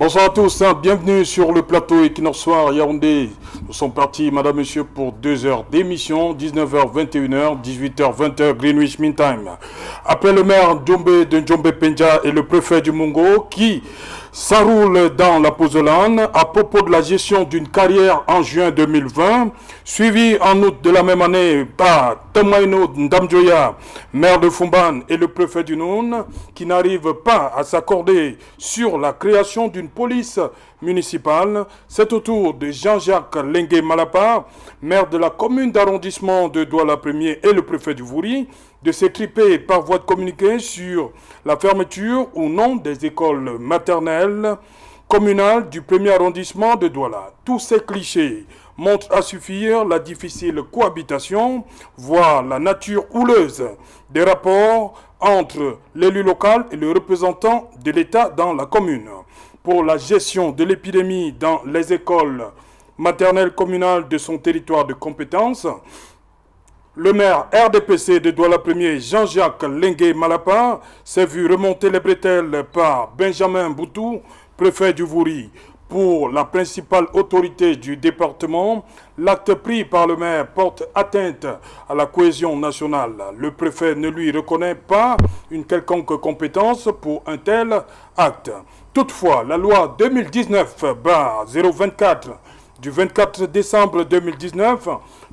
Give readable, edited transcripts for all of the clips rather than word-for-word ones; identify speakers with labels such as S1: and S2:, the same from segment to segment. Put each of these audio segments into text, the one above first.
S1: Bonsoir à tous, bienvenue sur le plateau Equinox Soir Yaoundé. Nous sommes partis, madame, monsieur, pour 2 heures d'émission, 19h, 21h, 18h, 20h, Greenwich Mean Time. Après le maire Djombe de Djombe Penja et le préfet du Mungo qui s'enroule dans la Pozolane à propos de la gestion d'une carrière en juin 2020, suivi en août de la même année par Tamaino Ndamjoya, maire de Fumban, et le préfet du Noun, qui n'arrivent pas à s'accorder sur la création d'une police municipale. C'est au tour de Jean-Jacques Lengue Malapa, maire de la commune d'arrondissement de Douala 1er et le préfet du Vouri, de s'étriper par voie de communiqué sur la fermeture ou non des écoles maternelles communales du 1er arrondissement de Douala. Tous ces clichés montrent à suffire la difficile cohabitation, voire la nature houleuse des rapports entre l'élu local et le représentant de l'État dans la commune. Pour la gestion de l'épidémie dans les écoles maternelles communales de son territoire de compétence, le maire RDPC de Douala 1er, Jean-Jacques Lengue Malapa, s'est vu remonter les bretelles par Benjamin Boutou, préfet du Vouri. Pour la principale autorité du département, l'acte pris par le maire porte atteinte à la cohésion nationale. Le préfet ne lui reconnaît pas une quelconque compétence pour un tel acte. Toutefois, la loi 2019-024 du 24 décembre 2019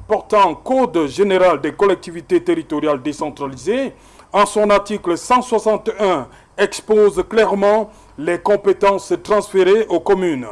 S1: portant Code général des collectivités territoriales décentralisées, en son article 161, expose clairement les compétences transférées aux communes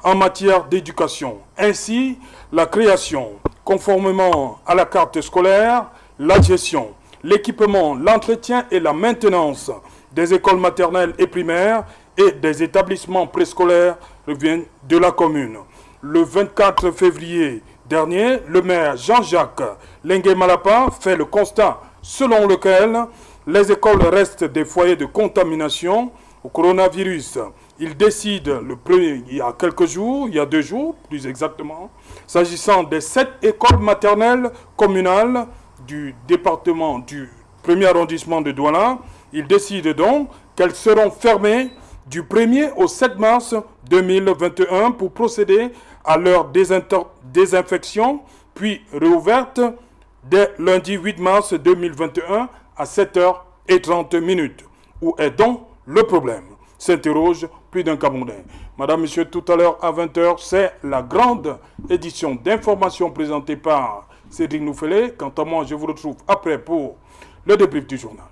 S1: en matière d'éducation. Ainsi, la création, conformément à la carte scolaire, la gestion, l'équipement, l'entretien et la maintenance des écoles maternelles et primaires et des établissements préscolaires reviennent de la commune. Le 24 février dernier, le maire Jean-Jacques Lengue Malapa fait le constat selon lequel les écoles restent des foyers de contamination au coronavirus. Il décide il y a quelques jours, il y a 2 jours plus exactement, s'agissant des 7 écoles maternelles communales du département du 1er arrondissement de Douala. Il décide donc qu'elles seront fermées du 1er au 7 mars 2021 pour procéder à leur désinfection, puis réouverte dès lundi 8 mars 2021 à 7h30. Où est donc le problème? S'interroge plus d'un Camerounais. Madame, monsieur, tout à l'heure à 20h, c'est la grande édition d'information présentée par Cédric Noufélé. Quant à moi, je vous retrouve après pour le débrief du journal.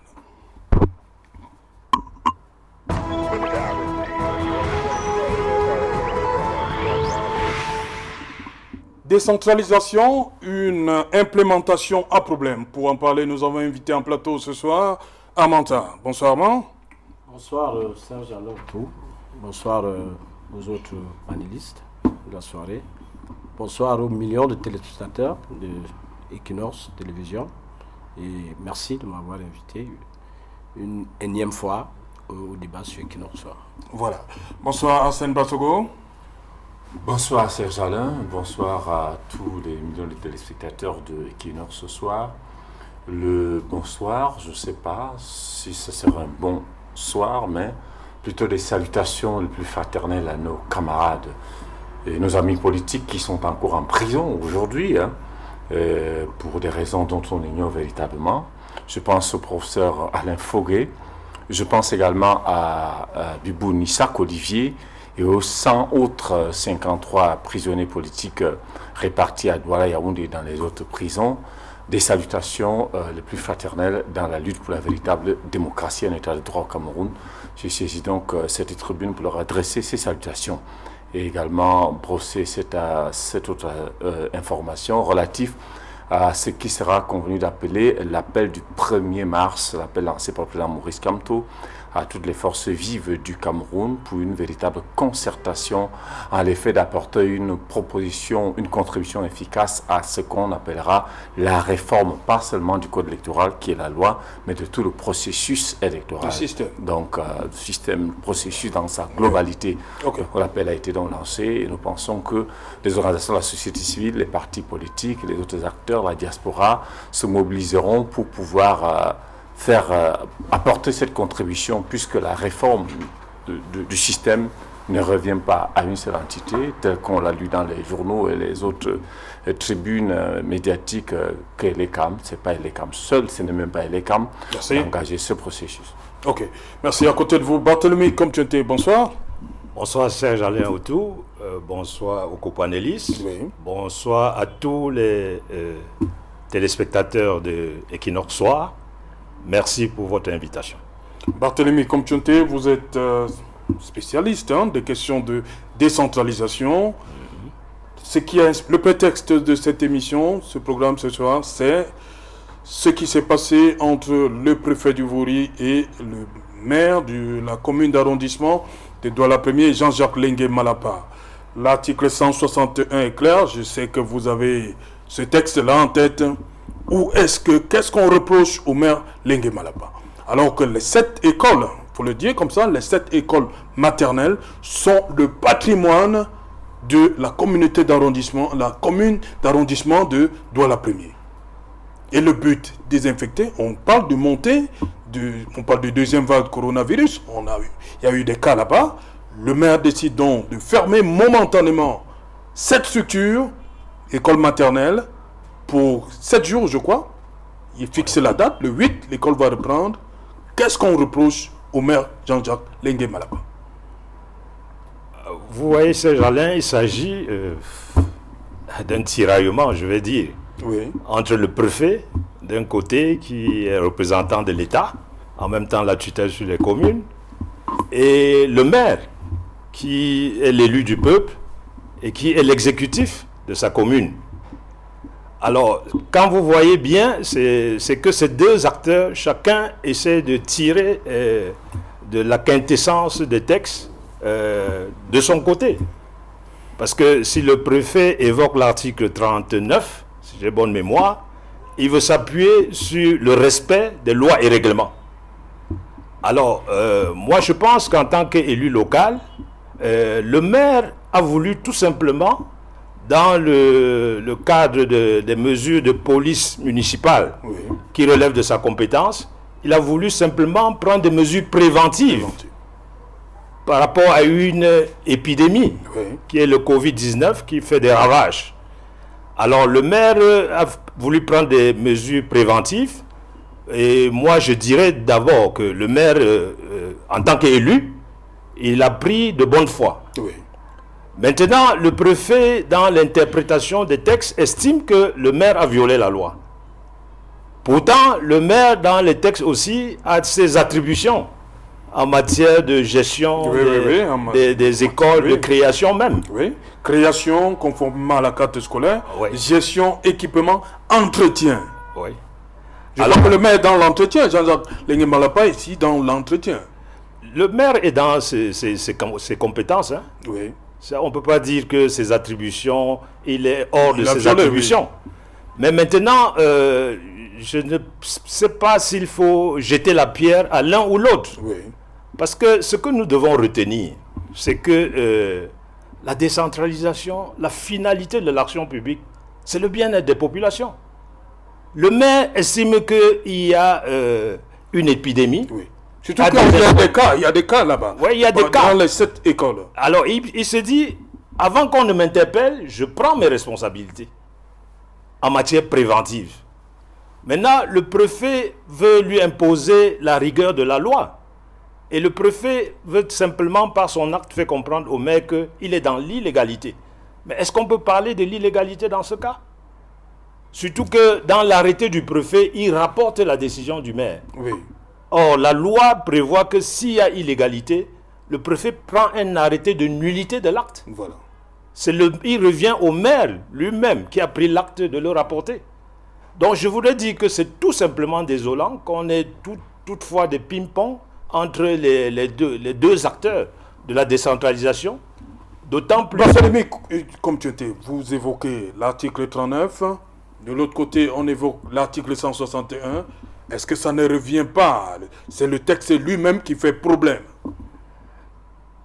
S1: Décentralisation, une implémentation à problème. Pour en parler, nous avons invité en plateau ce soir Amanta. Bonsoir Armand.
S2: Bonsoir Serge Alortou. Bonsoir aux autres panélistes de la soirée. Bonsoir aux millions de téléspectateurs de Equinox Télévision. Et merci de m'avoir invité une énième fois au débat sur Equinox Soir.
S1: Voilà. Bonsoir Arsène Batogo.
S3: Bonsoir Serge Alain, bonsoir à tous les millions de téléspectateurs de Equinox ce soir. Le bonsoir, je ne sais pas si ce sera un bon soir, mais plutôt des salutations les plus fraternelles à nos camarades et nos amis politiques qui sont encore en prison aujourd'hui, pour des raisons dont on ignore véritablement. Je pense au professeur Alain Foguet, je pense également à Bibou Nissak Olivier, et aux 100 autres 53 prisonniers politiques répartis à Douala, Yaoundé et dans les autres prisons, des salutations les plus fraternelles dans la lutte pour la véritable démocratie et un état de droit au Cameroun. J'ai saisi donc cette tribune pour leur adresser ces salutations et également brosser cette autre information relative à ce qui sera convenu d'appeler l'appel du 1er mars, l'appel lancé par le président Maurice Kamto, à toutes les forces vives du Cameroun pour une véritable concertation, en l'effet d'apporter une proposition, une contribution efficace à ce qu'on appellera la réforme, pas seulement du code électoral qui est la loi, mais de tout le processus électoral.
S1: Le système.
S3: Donc, le système, le processus dans sa globalité.
S1: Okay.
S3: L'appel a été donc lancé et nous pensons que les organisations de la société civile, les partis politiques, les autres acteurs, la diaspora se mobiliseront pour pouvoir apporter cette contribution, puisque la réforme du système ne revient pas à une seule entité, tel qu'on l'a lu dans les journaux et les autres tribunes médiatiques que l'ECAM. Ce n'est pas l'ECAM seul, ce n'est même pas l'ECAM qui a engagé ce processus.
S1: Ok, merci. À côté de vous, Barthélemy Komtienté, bonsoir.
S4: Bonsoir Serge Alain Autou, bonsoir aux copanélistes, bonsoir à tous les téléspectateurs de Equinox Soir. Merci pour votre invitation.
S1: Barthélemy Komtienté, vous êtes spécialiste des questions de décentralisation. Le prétexte de cette émission, ce programme ce soir, c'est ce qui s'est passé entre le préfet du Vouri et le maire de la commune d'arrondissement de Douala-Premier, Jean-Jacques Lengue Malapa. L'article 161 est clair, je sais que vous avez ce texte-là en tête. Qu'est-ce qu'on reproche au maire Lengue Malapa? Alors que les 7 écoles, il faut le dire comme ça, les 7 écoles maternelles sont le patrimoine de la communauté d'arrondissement, la commune d'arrondissement de Douala-Premier. Et le but, désinfecter, on parle de montée, on parle de deuxième vague de coronavirus, il y a eu des cas là-bas. Le maire décide donc de fermer momentanément cette structure, école maternelle, pour 7 jours, je crois. Il fixe la date, le 8, l'école va reprendre. Qu'est-ce qu'on reproche au maire Jean-Jacques Lengue Malapa?
S4: Vous voyez, Serge Alain, il s'agit d'un tiraillement, je vais dire, entre le préfet, d'un côté, qui est représentant de l'État, en même temps la tutelle sur les communes, et le maire, qui est l'élu du peuple et qui est l'exécutif de sa commune. Alors, quand vous voyez bien, c'est que ces deux acteurs, chacun essaie de tirer de la quintessence des textes de son côté. Parce que si le préfet évoque l'article 39, si j'ai bonne mémoire, il veut s'appuyer sur le respect des lois et règlements. Alors, moi je pense qu'en tant qu'élu local, le maire a voulu tout simplement, dans le cadre des mesures de police municipale qui relèvent de sa compétence, il a voulu simplement prendre des mesures préventives par rapport à une épidémie qui est le Covid-19 qui fait des ravages. Alors le maire a voulu prendre des mesures préventives et moi je dirais d'abord que le maire, en tant qu'élu, il a pris de bonne foi. Maintenant, le préfet, dans l'interprétation des textes, estime que le maire a violé la loi. Pourtant, le maire, dans les textes aussi, a ses attributions en matière de gestion des écoles, de création même.
S1: Création, conformément à la carte scolaire, gestion, équipement, entretien. Je crois que le maire est dans l'entretien, Jean-Jacques Lengue Malapa est ici dans l'entretien.
S4: Le maire est dans ses compétences. Hein. Ça, on ne peut pas dire que ses attributions, il est hors de ses attributions. Mais maintenant, je ne sais pas s'il faut jeter la pierre à l'un ou l'autre. Parce que ce que nous devons retenir, c'est que la décentralisation, la finalité de l'action publique, c'est le bien-être des populations. Le maire estime qu'il y a une épidémie.
S1: Surtout qu'il y a des cas là-bas.
S4: Il y a des cas.
S1: Dans les 7 écoles.
S4: Alors, il se dit, avant qu'on ne m'interpelle, je prends mes responsabilités en matière préventive. Maintenant, le préfet veut lui imposer la rigueur de la loi. Et le préfet veut simplement, par son acte, faire comprendre au maire qu'il est dans l'illégalité. Mais est-ce qu'on peut parler de l'illégalité dans ce cas? Surtout que dans l'arrêté du préfet, il rapporte la décision du maire. Or, la loi prévoit que s'il y a illégalité, le préfet prend un arrêté de nullité de l'acte. Il revient au maire lui-même qui a pris l'acte de le rapporter. Donc, je voudrais dire que c'est tout simplement désolant qu'on ait toutefois des ping-pong entre les deux acteurs de la décentralisation. D'autant plus...
S1: Comme tu étais, vous évoquez l'article 39, de l'autre côté, on évoque l'article 161. Est-ce que ça ne revient pas? C'est le texte lui-même qui fait problème.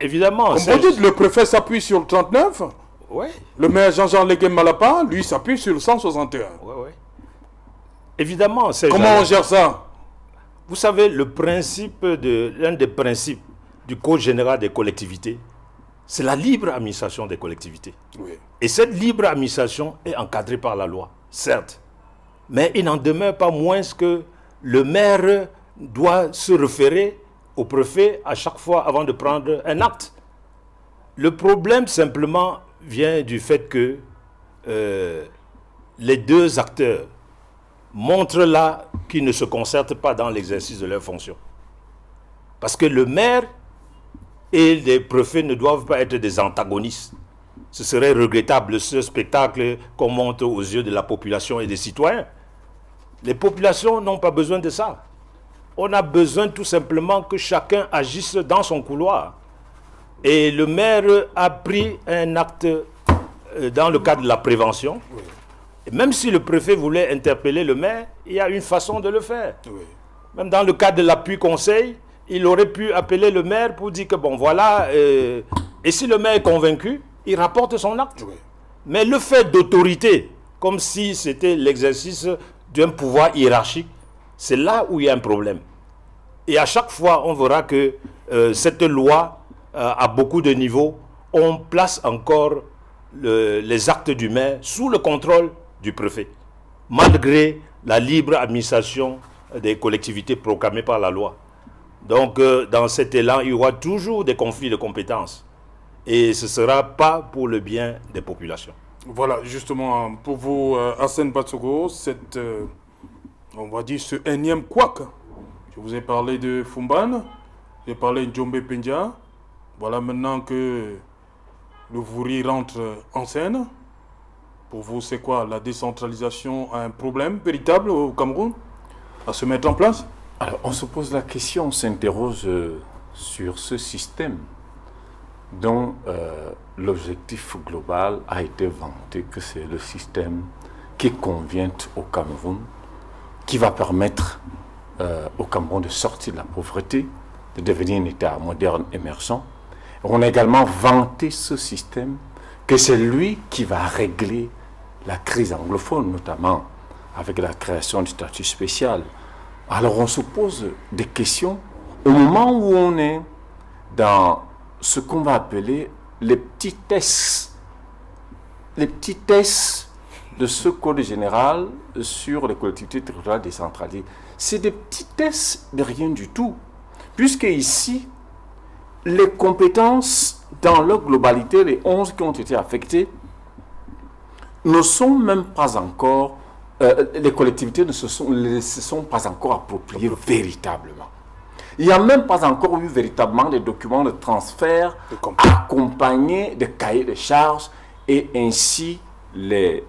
S4: Évidemment.
S1: Comme vous dites, le préfet s'appuie sur le 39. Le maire Jean-Jean Lengue Malapa, lui, s'appuie sur le 161.
S4: Évidemment.
S1: Comment on gère ça?
S4: Vous savez, l'un des principes du Code général des collectivités, c'est la libre administration des collectivités.
S1: Oui.
S4: Et cette libre administration est encadrée par la loi, certes. Mais il n'en demeure pas moins que le maire doit se référer au préfet à chaque fois avant de prendre un acte. Le problème simplement vient du fait que les deux acteurs montrent là qu'ils ne se concertent pas dans l'exercice de leurs fonctions. Parce que le maire et les préfets ne doivent pas être des antagonistes. Ce serait regrettable ce spectacle qu'on montre aux yeux de la population et des citoyens. Les populations n'ont pas besoin de ça. On a besoin tout simplement que chacun agisse dans son couloir. Et le maire a pris un acte dans le cadre de la prévention. Oui. Et même si le préfet voulait interpeller le maire, il y a une façon de le faire. Oui. Même dans le cadre de l'appui conseil, il aurait pu appeler le maire pour dire que bon voilà, et si le maire est convaincu, il rapporte son acte. Oui. Mais le fait d'autorité, comme si c'était l'exercice d'un pouvoir hiérarchique, c'est là où il y a un problème. Et à chaque fois, on verra que cette loi, à beaucoup de niveaux, on place encore les actes du maire sous le contrôle du préfet, malgré la libre administration des collectivités proclamée par la loi. Donc, dans cet élan, il y aura toujours des conflits de compétences. Et ce ne sera pas pour le bien des populations.
S1: Voilà, justement, pour vous, Hassan Batsougo, on va dire ce énième couac. Je vous ai parlé de Fumban, j'ai parlé de Djombe Pendia. Voilà maintenant que le Vouri rentre en scène. Pour vous, c'est quoi? La décentralisation a un problème véritable au Cameroun à se mettre en place?
S3: Alors, on se pose la question, on s'interroge sur ce système dont l'objectif global a été vanté que c'est le système qui convient au Cameroun, qui va permettre au Cameroun de sortir de la pauvreté, de devenir un État moderne émergent. On a également vanté ce système, que c'est lui qui va régler la crise anglophone, notamment avec la création du statut spécial. Alors on se pose des questions au moment où on est dans ce qu'on va appeler les petits tests de ce code général sur les collectivités territoriales décentralisées. C'est des petits tests de rien du tout, puisque ici, les compétences dans leur globalité, les 11 qui ont été affectées, ne sont même pas encore, les collectivités ne se sont pas encore appropriées véritablement. Il n'y a même pas encore eu véritablement des documents de transfert accompagnés de cahiers de charges et ainsi les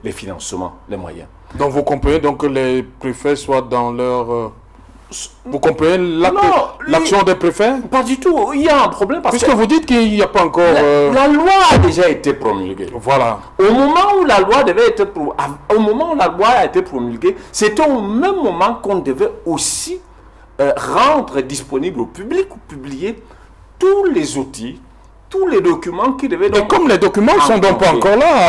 S3: financements, les moyens.
S1: Donc vous comprenez donc que les préfets soient dans leur... Vous comprenez l'action des préfets?
S3: Pas du tout. Il y a un problème parce
S1: que vous dites qu'il n'y a pas encore...
S3: La loi a déjà été promulguée.
S1: Voilà.
S3: Au moment où la loi devait être a été promulguée, c'était au même moment qu'on devait aussi rendre disponible au public ou publier tous les outils, tous les documents qui devaient...
S1: Et comme les documents ne sont donc pas encore là,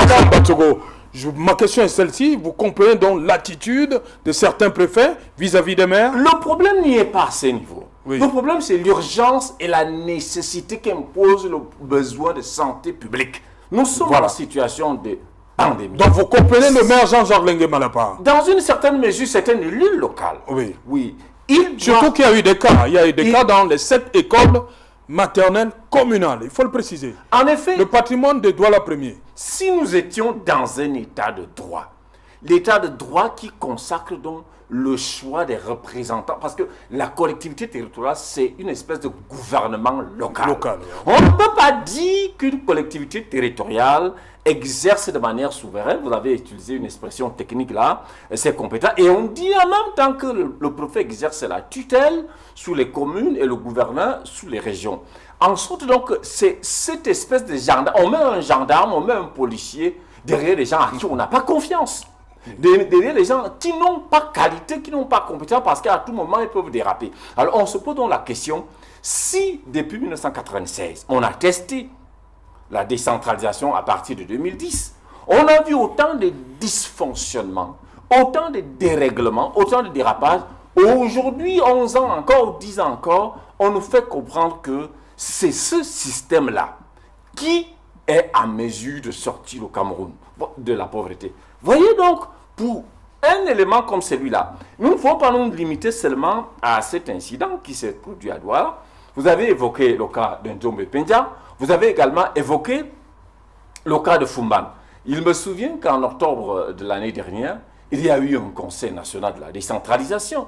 S1: ma question est celle-ci. Vous comprenez donc l'attitude de certains préfets vis-à-vis des maires?
S3: Le problème n'y est pas à ce niveau.
S1: Oui.
S3: Le problème, c'est l'urgence et la nécessité qu'impose le besoin de santé publique. Nous sommes en situation de pandémie.
S1: Donc vous comprenez le maire Jean-Jacques Lengue-Malapa?
S3: Dans une certaine mesure, c'est un élu local.
S1: Oui.
S3: Oui.
S1: Surtout qu'il y a eu des cas. Il y a eu des cas dans les 7 écoles maternelles communales. Il faut le préciser.
S3: En effet.
S1: Le patrimoine de Douala Premier.
S3: Si nous étions dans un état de droit, l'état de droit qui consacre donc le choix des représentants, parce que la collectivité territoriale, c'est une espèce de gouvernement local. On ne peut pas dire qu'une collectivité territoriale exerce de manière souveraine, vous avez utilisé une expression technique là, ses compétences, et on dit en même temps que le préfet exerce la tutelle sous les communes et le gouverneur sous les régions. En sorte donc, c'est cette espèce de gendarme, on met un gendarme, on met un policier derrière les gens à qui on n'a pas confiance. Derrière les gens qui n'ont pas qualité, qui n'ont pas compétence, parce qu'à tout moment, ils peuvent déraper. Alors, on se pose donc la question, si depuis 1996, on a testé la décentralisation à partir de 2010, on a vu autant de dysfonctionnements, autant de dérèglements, autant de dérapages. Aujourd'hui, 11 ans encore, 10 ans encore, on nous fait comprendre que c'est ce système-là qui est en mesure de sortir le Cameroun de la pauvreté. Voyez donc, pour un élément comme celui-là, nous ne pouvons pas nous limiter seulement à cet incident qui s'est produit à Douala. Vous avez évoqué le cas d'Ndombe Pendia, vous avez également évoqué le cas de Fumban. Il me souvient qu'en octobre de l'année dernière, il y a eu un Conseil national de la décentralisation.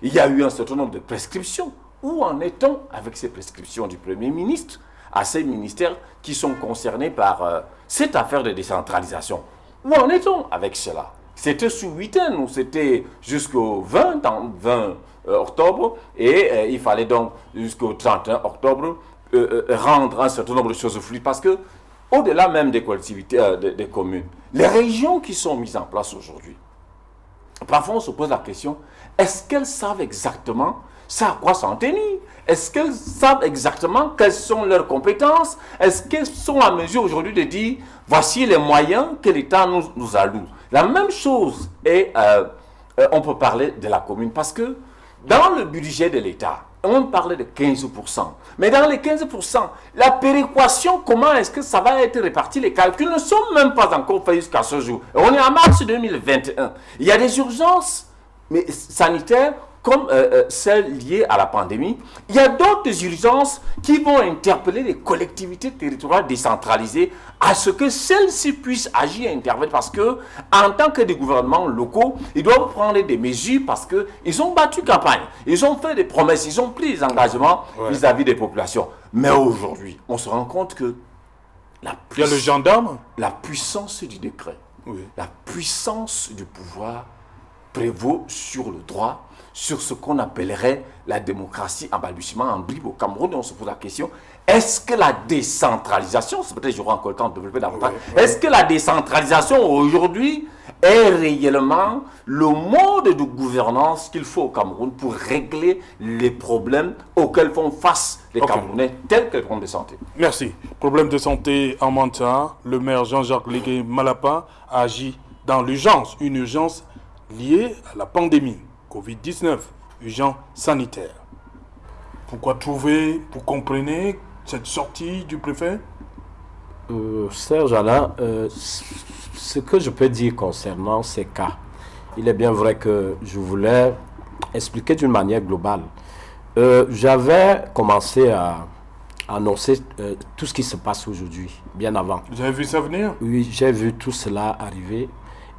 S3: Il y a eu un certain nombre de prescriptions. Où en est-on avec ces prescriptions du Premier ministre à ces ministères qui sont concernés par cette affaire de décentralisation? Où en est-on avec cela? C'était sous 8 ans, ou c'était jusqu'au 20 octobre, et il fallait donc jusqu'au 31 octobre rendre un certain nombre de choses fluides, parce que au-delà même des collectivités, des communes, les régions qui sont mises en place aujourd'hui, parfois on se pose la question, est-ce qu'elles savent exactement ça à quoi s'en tenir? Est-ce qu'elles savent exactement quelles sont leurs compétences? Est-ce qu'elles sont en mesure aujourd'hui de dire, voici les moyens que l'État nous alloue? La même chose, et on peut parler de la commune, parce que dans le budget de l'État, on parlait de 15%. Mais dans les 15%, la péréquation, comment est-ce que ça va être réparti? Les calculs ne sont même pas encore faits jusqu'à ce jour. Et on est en mars 2021. Il y a des urgences sanitaires comme celles liées à la pandémie. Il y a d'autres urgences qui vont interpeller les collectivités territoriales décentralisées à ce que celles-ci puissent agir et intervenir, parce que en tant que des gouvernements locaux, ils doivent prendre des mesures parce qu'ils ont battu campagne, ils ont fait des promesses, ils ont pris des engagements vis-à-vis des populations. Mais aujourd'hui, on se rend compte que
S1: il y a le gendarme,
S3: la puissance du décret, la puissance du pouvoir prévaut sur le droit, sur ce qu'on appellerait la démocratie en balbutiement, en bribe au Cameroun. Et on se pose la question, est-ce que la décentralisation, c'est peut-être j'aurai encore le temps de développer davantage, est-ce que la décentralisation aujourd'hui est réellement le mode de gouvernance qu'il faut au Cameroun pour régler les problèmes auxquels font face les Camerounais, tels que les problèmes de santé?
S1: Merci. Problème de santé en Manta, le maire Jean-Jacques Légué Malapa a agi dans l'urgence, une urgence liée à la pandémie Covid-19, urgence sanitaire. Pourquoi trouver, pour comprendre cette sortie du préfet?
S2: Serge Alain, ce que je peux dire concernant ces cas, il est bien vrai que je voulais expliquer d'une manière globale. J'avais commencé à annoncer tout ce qui se passe aujourd'hui, bien avant.
S1: Vous avez vu ça venir?
S2: Oui, j'ai vu tout cela arriver.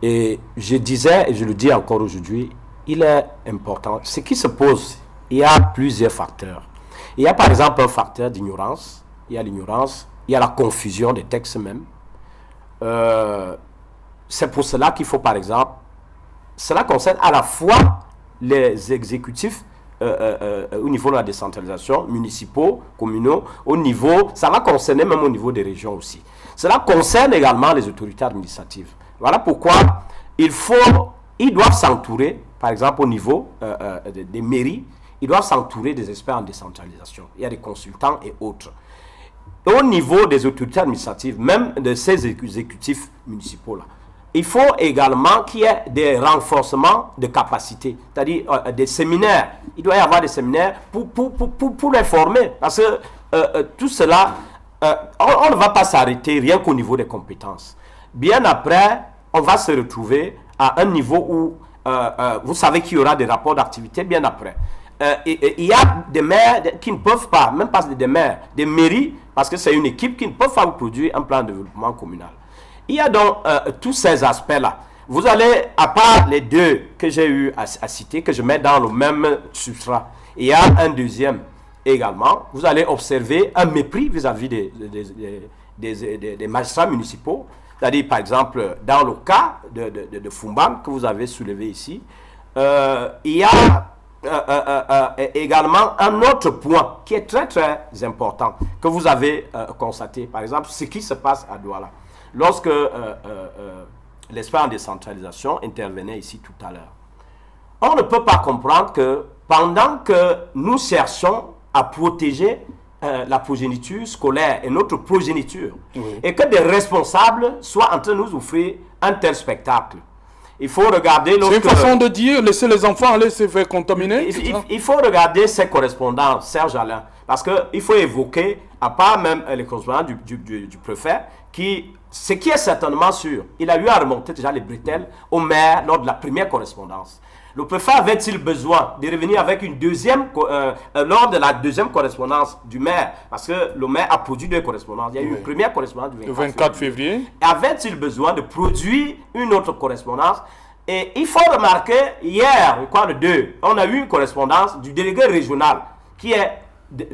S2: Et je disais, et je le dis encore aujourd'hui, il est important. Ce qui se pose, il y a plusieurs facteurs. Il y a par exemple un facteur d'ignorance. Il y a l'ignorance, il y a la confusion des textes même. C'est pour cela qu'il faut par exemple, cela concerne à la fois les exécutifs au niveau de la décentralisation, municipaux, communaux, au niveau, ça va concerner même au niveau des régions aussi. Cela concerne également les autorités administratives. Voilà pourquoi ils doivent s'entourer, par exemple au niveau des mairies, ils doivent s'entourer des experts en décentralisation. Il y a des consultants et autres. Au niveau des autorités administratives, même de ces exécutifs municipaux-là, il faut également qu'il y ait des renforcements de capacités, c'est-à-dire des séminaires. Il doit y avoir des séminaires pour les former, parce que tout cela, on ne va pas s'arrêter rien qu'au niveau des compétences. Bien après, on va se retrouver à un niveau où, vous savez qu'il y aura des rapports d'activité bien après. Il y a des maires qui ne peuvent pas, même pas des maires, des mairies, parce que c'est une équipe qui ne peut pas vous produire un plan de développement communal. Il y a donc tous ces aspects-là. Vous allez, à part les deux que j'ai eu à citer, que je mets dans le même substrat, il y a un deuxième également. Vous allez observer un mépris vis-à-vis des magistrats municipaux. C'est-à-dire, par exemple, dans le cas de Fumban que vous avez soulevé ici, il y a également un autre point qui est très très important que vous avez constaté. Par exemple, ce qui se passe à Douala. Lorsque l'expert en décentralisation intervenait ici tout à l'heure, on ne peut pas comprendre que pendant que nous cherchons à protéger la progéniture scolaire et notre progéniture, et que des responsables soient en train de nous offrir un tel spectacle. Il faut regarder...
S1: C'est une façon de dire, laisser les enfants aller se faire contaminer.
S2: Il faut regarder ces correspondances, Serge Alain. Parce qu'il faut évoquer, à part même les correspondants du préfet, ce qui est certainement sûr, il a eu à remonter déjà les bretelles au maire lors de la première correspondance. Le préfet avait-il besoin de revenir avec une deuxième, lors de la deuxième correspondance du maire, parce que le maire a produit 2 correspondances. Il y a eu une première correspondance du
S1: 24 février.
S2: Avait-il besoin de produire une autre correspondance? Et il faut remarquer, hier, le 2, on a eu une correspondance du délégué régional qui est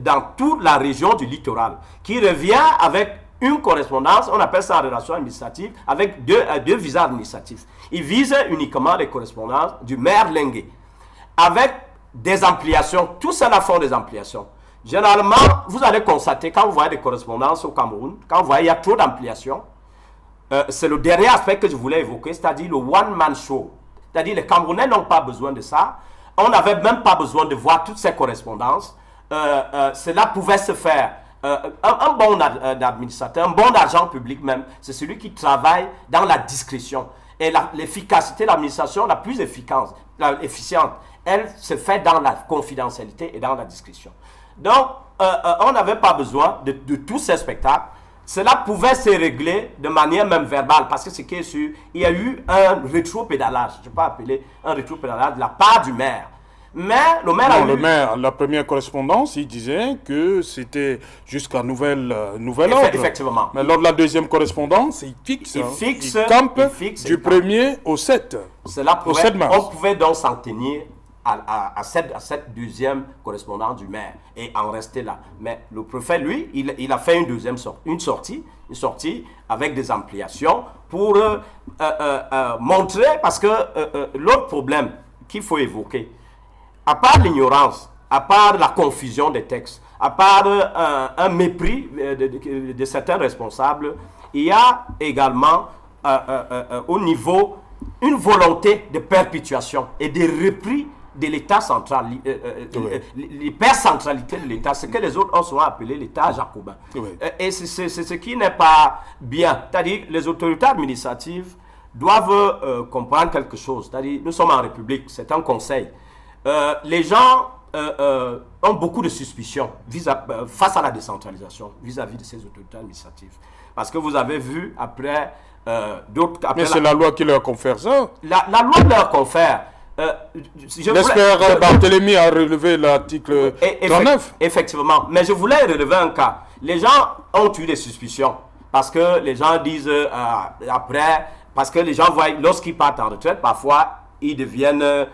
S2: dans toute la région du littoral, qui revient avec une correspondance, on appelle ça en relation administrative, avec deux visas administratifs. Il vise uniquement les correspondances du maire Lengue, avec des ampliations. Tous ceux-là font des ampliations. Généralement, vous allez constater, quand vous voyez des correspondances au Cameroun, quand vous voyez qu'il y a trop d'ampliations, c'est le dernier aspect que je voulais évoquer, c'est-à-dire le one-man show. C'est-à-dire les Camerounais n'ont pas besoin de ça. On n'avait même pas besoin de voir toutes ces correspondances. Cela pouvait se faire. Un bon administrateur, un bon agent public même, c'est celui qui travaille dans la discrétion. Et l'efficacité de l'administration la plus efficiente, elle se fait dans la confidentialité et dans la discrétion. Donc, on n'avait pas besoin de tous ces spectacles. Cela pouvait se régler de manière même verbale, parce que ce qui est sûr, il y a eu un rétro-pédalage, je peux appeler un rétro-pédalage de la part du maire. Mais le maire a eu...
S1: Le maire, la première correspondance, il disait que c'était jusqu'à nouvel ordre.
S2: Effectivement.
S1: Mais lors de la deuxième correspondance, il fixe du 1er au 7.
S2: On pouvait donc s'en tenir à cette deuxième correspondance du maire et en rester là. Mais le préfet, lui, il a fait une sortie avec des ampliations pour montrer, parce que l'autre problème qu'il faut évoquer, à part l'ignorance, à part la confusion des textes, à part un mépris de certains responsables, il y a également au niveau une volonté de perpétuation et de repris de l'État central, l'hypercentralité de l'État, ce que les autres ont souvent appelé l'État jacobin. Oui. Et c'est ce qui n'est pas bien. C'est-à-dire les autorités administratives doivent comprendre quelque chose. C'est-à-dire nous sommes en République, c'est un conseil. Les gens ont beaucoup de suspicions face à la décentralisation, vis-à-vis de ces autorités administratives. Parce que vous avez vu, après d'autres...
S1: Mais c'est la loi qui leur confère ça.
S2: La loi leur confère.
S1: L'expert Barthélémy a relevé l'article 39.
S2: Effectivement. Mais je voulais relever un cas. Les gens ont eu des suspicions. Parce que les gens disent après... Parce que les gens voient, lorsqu'ils partent en retraite, parfois... ils deviennent,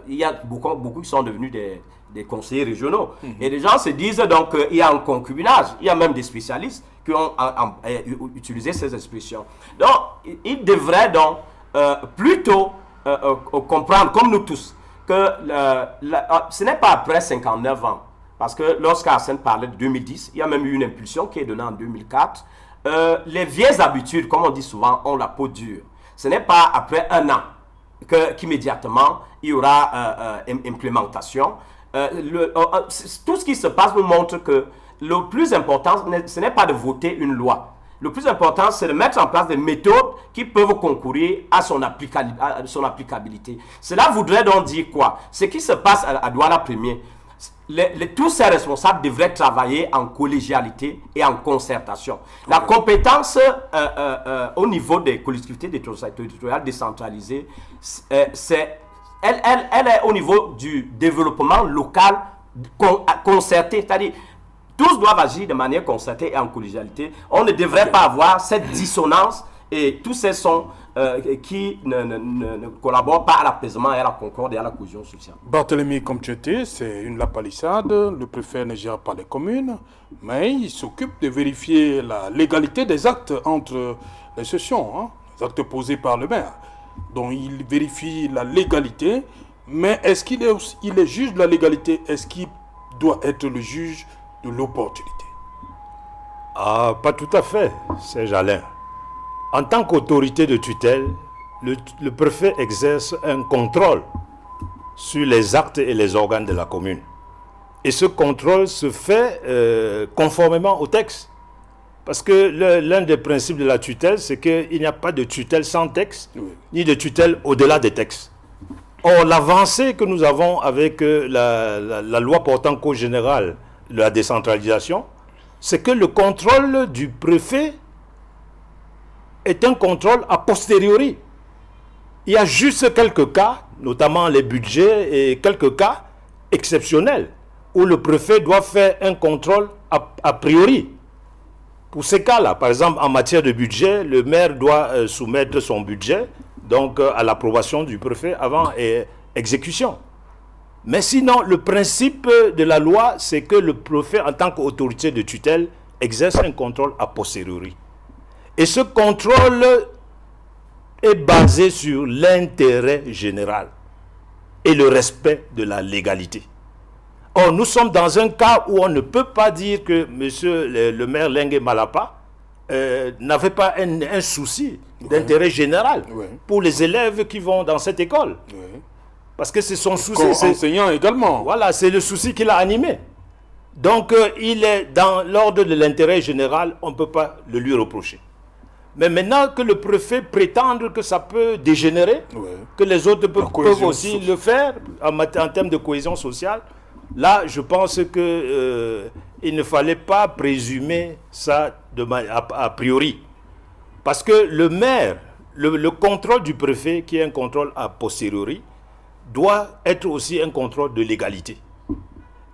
S2: il y a beaucoup qui sont devenus des conseillers régionaux. Et les gens se disent donc qu'il y a un concubinage. Il y a même des spécialistes qui ont utilisé ces expressions. Donc, ils devraient donc plutôt comprendre, comme nous tous, que ce n'est pas après 59 ans. Parce que lorsqu'Arsène parlait de 2010, il y a même eu une impulsion qui est donnée en 2004. Les vieilles habitudes, comme on dit souvent, ont la peau dure. Ce n'est pas après un an qu'immédiatement il y aura implémentation. Tout ce qui se passe nous montre que le plus important, ce n'est pas de voter une loi. Le plus important, c'est de mettre en place des méthodes qui peuvent concourir à son applicabilité. Cela voudrait donc dire quoi? Ce qui se passe à Douala Premier, tous ces responsables devraient travailler en collégialité et en concertation. La compétence au niveau des collectivités territoriales décentralisées, elle est au niveau du développement local concerté. C'est-à-dire, tous doivent agir de manière concertée et en collégialité. On ne devrait pas avoir cette dissonance et tous ces sons qui ne collaborent pas à l'apaisement et à la concorde et à la cohésion sociale.
S1: Barthélémy, comme tu étais, c'est une lapalissade. Le préfet ne gère pas les communes, mais il s'occupe de vérifier la légalité des actes entre les sessions, les actes posés par le maire. Donc il vérifie la légalité, mais est-ce qu'il est juge de la légalité? Est-ce qu'il doit être le juge de l'opportunité?
S4: Ah, pas tout à fait, Serge Alain. En tant qu'autorité de tutelle, le préfet exerce un contrôle sur les actes et les organes de la commune. Et ce contrôle se fait conformément au texte. Parce que l'un des principes de la tutelle, c'est qu'il n'y a pas de tutelle sans texte, ni de tutelle au-delà des textes. Or, l'avancée que nous avons avec la loi portant cause générale de la décentralisation, c'est que le contrôle du préfet est un contrôle a posteriori. Il y a juste quelques cas, notamment les budgets et quelques cas exceptionnels, où le préfet doit faire un contrôle a priori. Pour ces cas-là, par exemple, en matière de budget, le maire doit soumettre son budget donc, à l'approbation du préfet avant exécution. Mais sinon, le principe de la loi, c'est que le préfet, en tant qu'autorité de tutelle, exerce un contrôle a posteriori. Et ce contrôle est basé sur l'intérêt général et le respect de la légalité. Or, nous sommes dans un cas où on ne peut pas dire que M. le maire Lengue Malapa n'avait pas un souci d'intérêt général pour les élèves qui vont dans cette école. Parce que c'est son souci.
S1: Comme enseignant également.
S4: Voilà, c'est le souci qui l'a animé. Donc, il est dans l'ordre de l'intérêt général, on ne peut pas le lui reprocher. Mais maintenant que le préfet prétende que ça peut dégénérer, que les autres peuvent aussi le faire en termes de cohésion sociale, là, je pense qu'il ne fallait pas présumer ça a priori. Parce que le maire, le contrôle du préfet, qui est un contrôle a posteriori, doit être aussi un contrôle de légalité.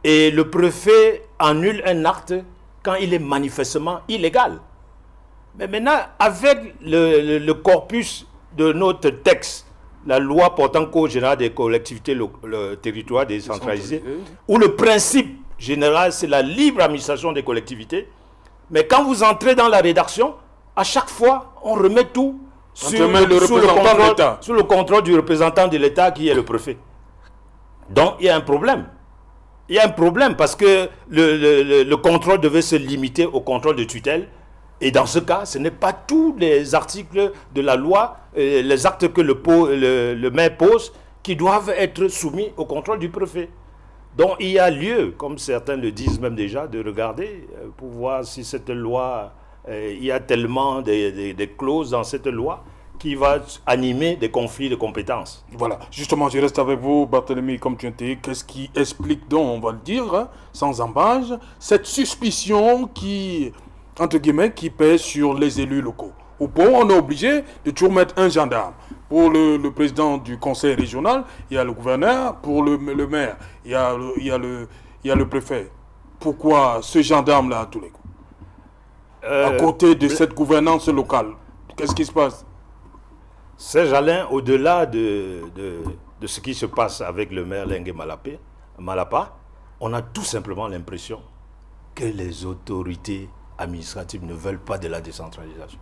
S4: Et le préfet annule un acte quand il est manifestement illégal. Mais maintenant, avec le corpus de notre texte, la loi portant code général des collectivités le territoire décentralisé, où le principe général, c'est la libre administration des collectivités, mais quand vous entrez dans la rédaction, à chaque fois, on remet tout sous le contrôle du représentant de l'État qui est le préfet. Donc, il y a un problème. Il y a un problème parce que le contrôle devait se limiter au contrôle de tutelle. Et dans ce cas, ce n'est pas tous les articles de la loi, les actes que le maire pose, qui doivent être soumis au contrôle du préfet. Donc, il y a lieu, comme certains le disent même déjà, de regarder pour voir si cette loi... il y a tellement des clauses dans cette loi qui va animer des conflits de compétences.
S1: Voilà, justement, je reste avec vous, Barthélemy, comme tu as dit. Qu'est-ce qui explique donc, on va le dire, hein, sans embâche, cette suspicion qui, entre guillemets, qui pèse sur les élus locaux? Au point où on est obligé de toujours mettre un gendarme. Pour le président du conseil régional, il y a le gouverneur. Pour le maire, il y a le préfet. Pourquoi ce gendarme-là à tous les coups? À côté de cette gouvernance locale, qu'est-ce qui se passe?
S4: Serge Alain, au-delà de ce qui se passe avec le maire Lengue Malapa, on a tout simplement l'impression que les autorités administratives ne veulent pas de la décentralisation.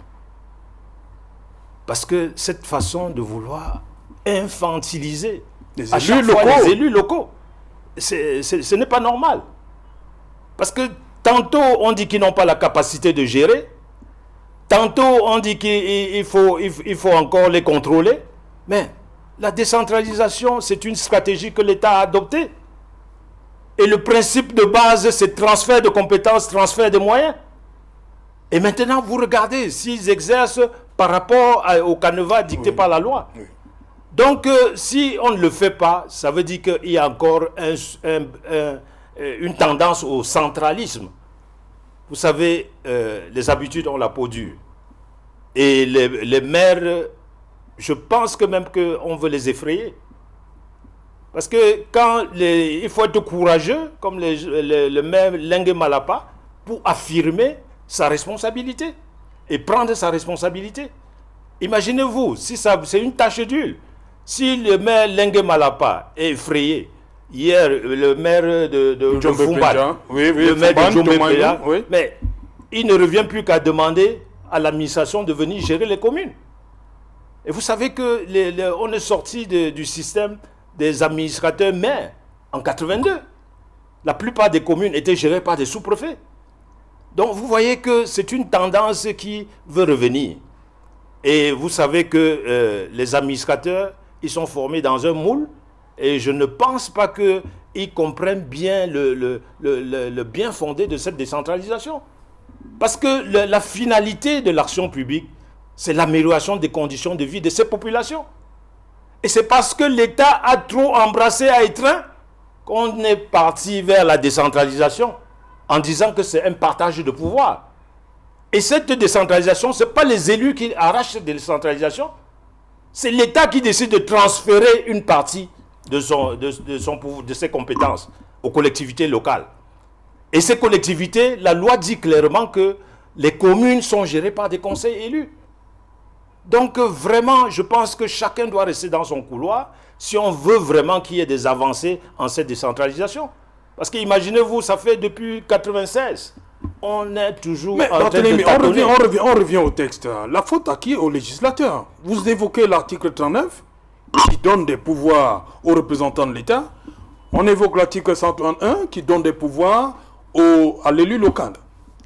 S4: Parce que cette façon de vouloir infantiliser les élus locaux, ce n'est pas normal. Parce que tantôt on dit qu'ils n'ont pas la capacité de gérer, tantôt on dit qu'il faut encore les contrôler, mais la décentralisation, c'est une stratégie que l'État a adoptée. Et le principe de base, c'est transfert de compétences, transfert de moyens. Et maintenant, vous regardez s'ils exercent par rapport au canevas dicté par la loi. Oui. Donc, si on ne le fait pas, ça veut dire qu'il y a encore une tendance au centralisme. Vous savez, les habitudes ont la peau dure. Et les maires, je pense que même qu'on veut les effrayer. Parce que il faut être courageux, comme le maire Lengue Malapa, pour affirmer sa responsabilité et prendre sa responsabilité. Imaginez-vous, si c'est une tâche d'huile. Si le maire Lengue Malapa est effrayé, hier, le maire de Foumbal, le maire de Djombe, mais il ne revient plus qu'à demander à l'administration de venir gérer les communes. Et vous savez qu'on est sorti du système des administrateurs maires en 82. La plupart des communes étaient gérées par des sous-préfets. Donc vous voyez que c'est une tendance qui veut revenir. Et vous savez que les administrateurs, ils sont formés dans un moule. Et je ne pense pas qu'ils comprennent bien le bien fondé de cette décentralisation. Parce que la finalité de l'action publique, c'est l'amélioration des conditions de vie de ces populations. Et c'est parce que l'État a trop embrassé à étreint qu'on est parti vers la décentralisation. en disant que c'est un partage de pouvoir. Et cette décentralisation, ce n'est pas les élus qui arrachent cette décentralisation, c'est l'État qui décide de transférer une partie de ses compétences aux collectivités locales. Et ces collectivités, la loi dit clairement que les communes sont gérées par des conseils élus. Donc vraiment, je pense que chacun doit rester dans son couloir si on veut vraiment qu'il y ait des avancées en cette décentralisation. Parce que imaginez-vous, ça fait depuis 1996, on est toujours en train de tâtonner.
S1: On revient au texte. La faute à qui? Au législateur. Vous évoquez l'article 39 qui donne des pouvoirs aux représentants de l'État. On évoque l'article 131 qui donne des pouvoirs à l'élu local.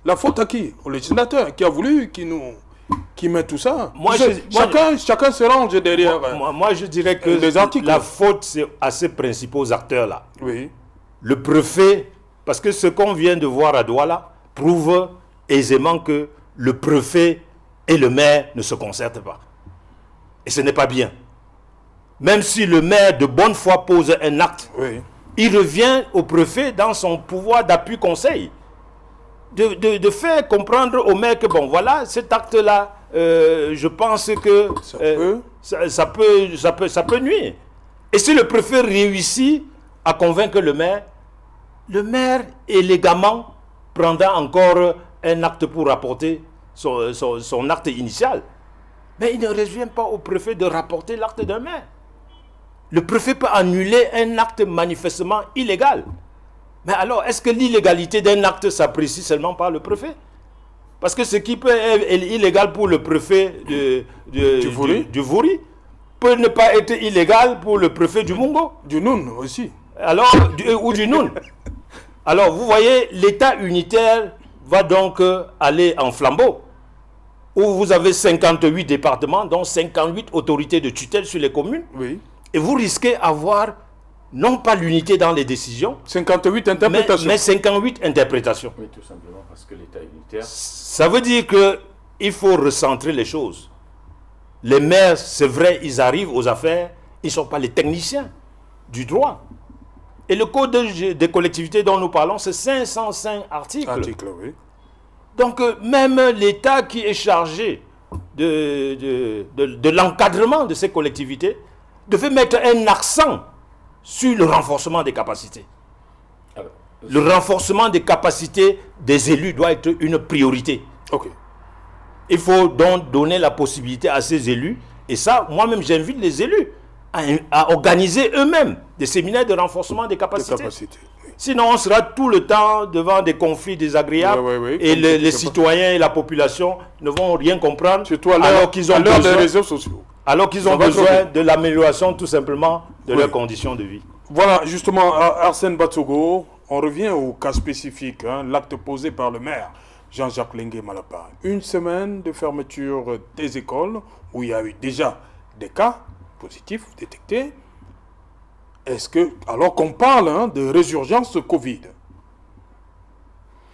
S1: La faute à qui? Au législateur qui a voulu, qui met tout ça. Chacun se range derrière.
S4: Moi, je dirais que
S1: les articles.
S4: La faute, c'est à ces principaux acteurs-là.
S1: Oui.
S4: Le préfet, parce que ce qu'on vient de voir à Douala prouve aisément que le préfet et le maire ne se concertent pas. Et ce n'est pas bien. Même si le maire de bonne foi pose un acte,
S1: oui,
S4: il revient au préfet dans son pouvoir d'appui conseil de faire comprendre au maire que bon voilà cet acte-là, je pense que ça peut nuire. Et si le préfet réussit à convaincre le maire élégamment prendra encore un acte pour rapporter son acte initial. Mais il ne revient pas au préfet de rapporter l'acte d'un maire. Le préfet peut annuler un acte manifestement illégal. Mais alors, est-ce que l'illégalité d'un acte s'apprécie seulement par le préfet? Parce que ce qui peut être illégal pour le préfet du Vouri peut ne pas être illégal pour le préfet du Mungo.
S1: Du Noun aussi.
S4: Alors, ou du Noun. Alors, vous voyez, l'État unitaire va donc aller en flambeau, où vous avez 58 départements, dont 58 autorités de tutelle sur les communes.
S1: Oui.
S4: Et vous risquez d'avoir, non pas l'unité dans les décisions,
S1: 58 interprétations.
S4: Mais 58 interprétations.
S3: Oui, tout simplement parce que l'État unitaire...
S4: Ça veut dire qu'il faut recentrer les choses. Les maires, c'est vrai, ils arrivent aux affaires, ils ne sont pas les techniciens du droit. Et le code des collectivités dont nous parlons, c'est 505 articles.
S1: Oui.
S4: Donc, même l'État qui est chargé de l'encadrement de ces collectivités devait mettre un accent sur le renforcement des capacités.
S3: Alors,
S4: le renforcement des capacités des élus doit être une priorité.
S1: Ok.
S4: Il faut donc donner la possibilité à ces élus, et ça, moi-même, j'invite les élus à organiser eux-mêmes des séminaires de renforcement des capacités.
S1: Oui.
S4: Sinon, on sera tout le temps devant des conflits désagréables, et les citoyens et la population ne vont rien comprendre,
S1: surtout alors qu'ils ont besoin des réseaux sociaux.
S4: Alors qu'ils ont besoin de l'amélioration tout simplement de leurs conditions de vie.
S1: Voilà, justement, Arsène Batsogo, on revient au cas spécifique, l'acte posé par le maire Jean-Jacques Lengue Malapa. Une semaine de fermeture des écoles où il y a eu déjà des cas positifs détectés. Est-ce que, alors qu'on parle de résurgence Covid,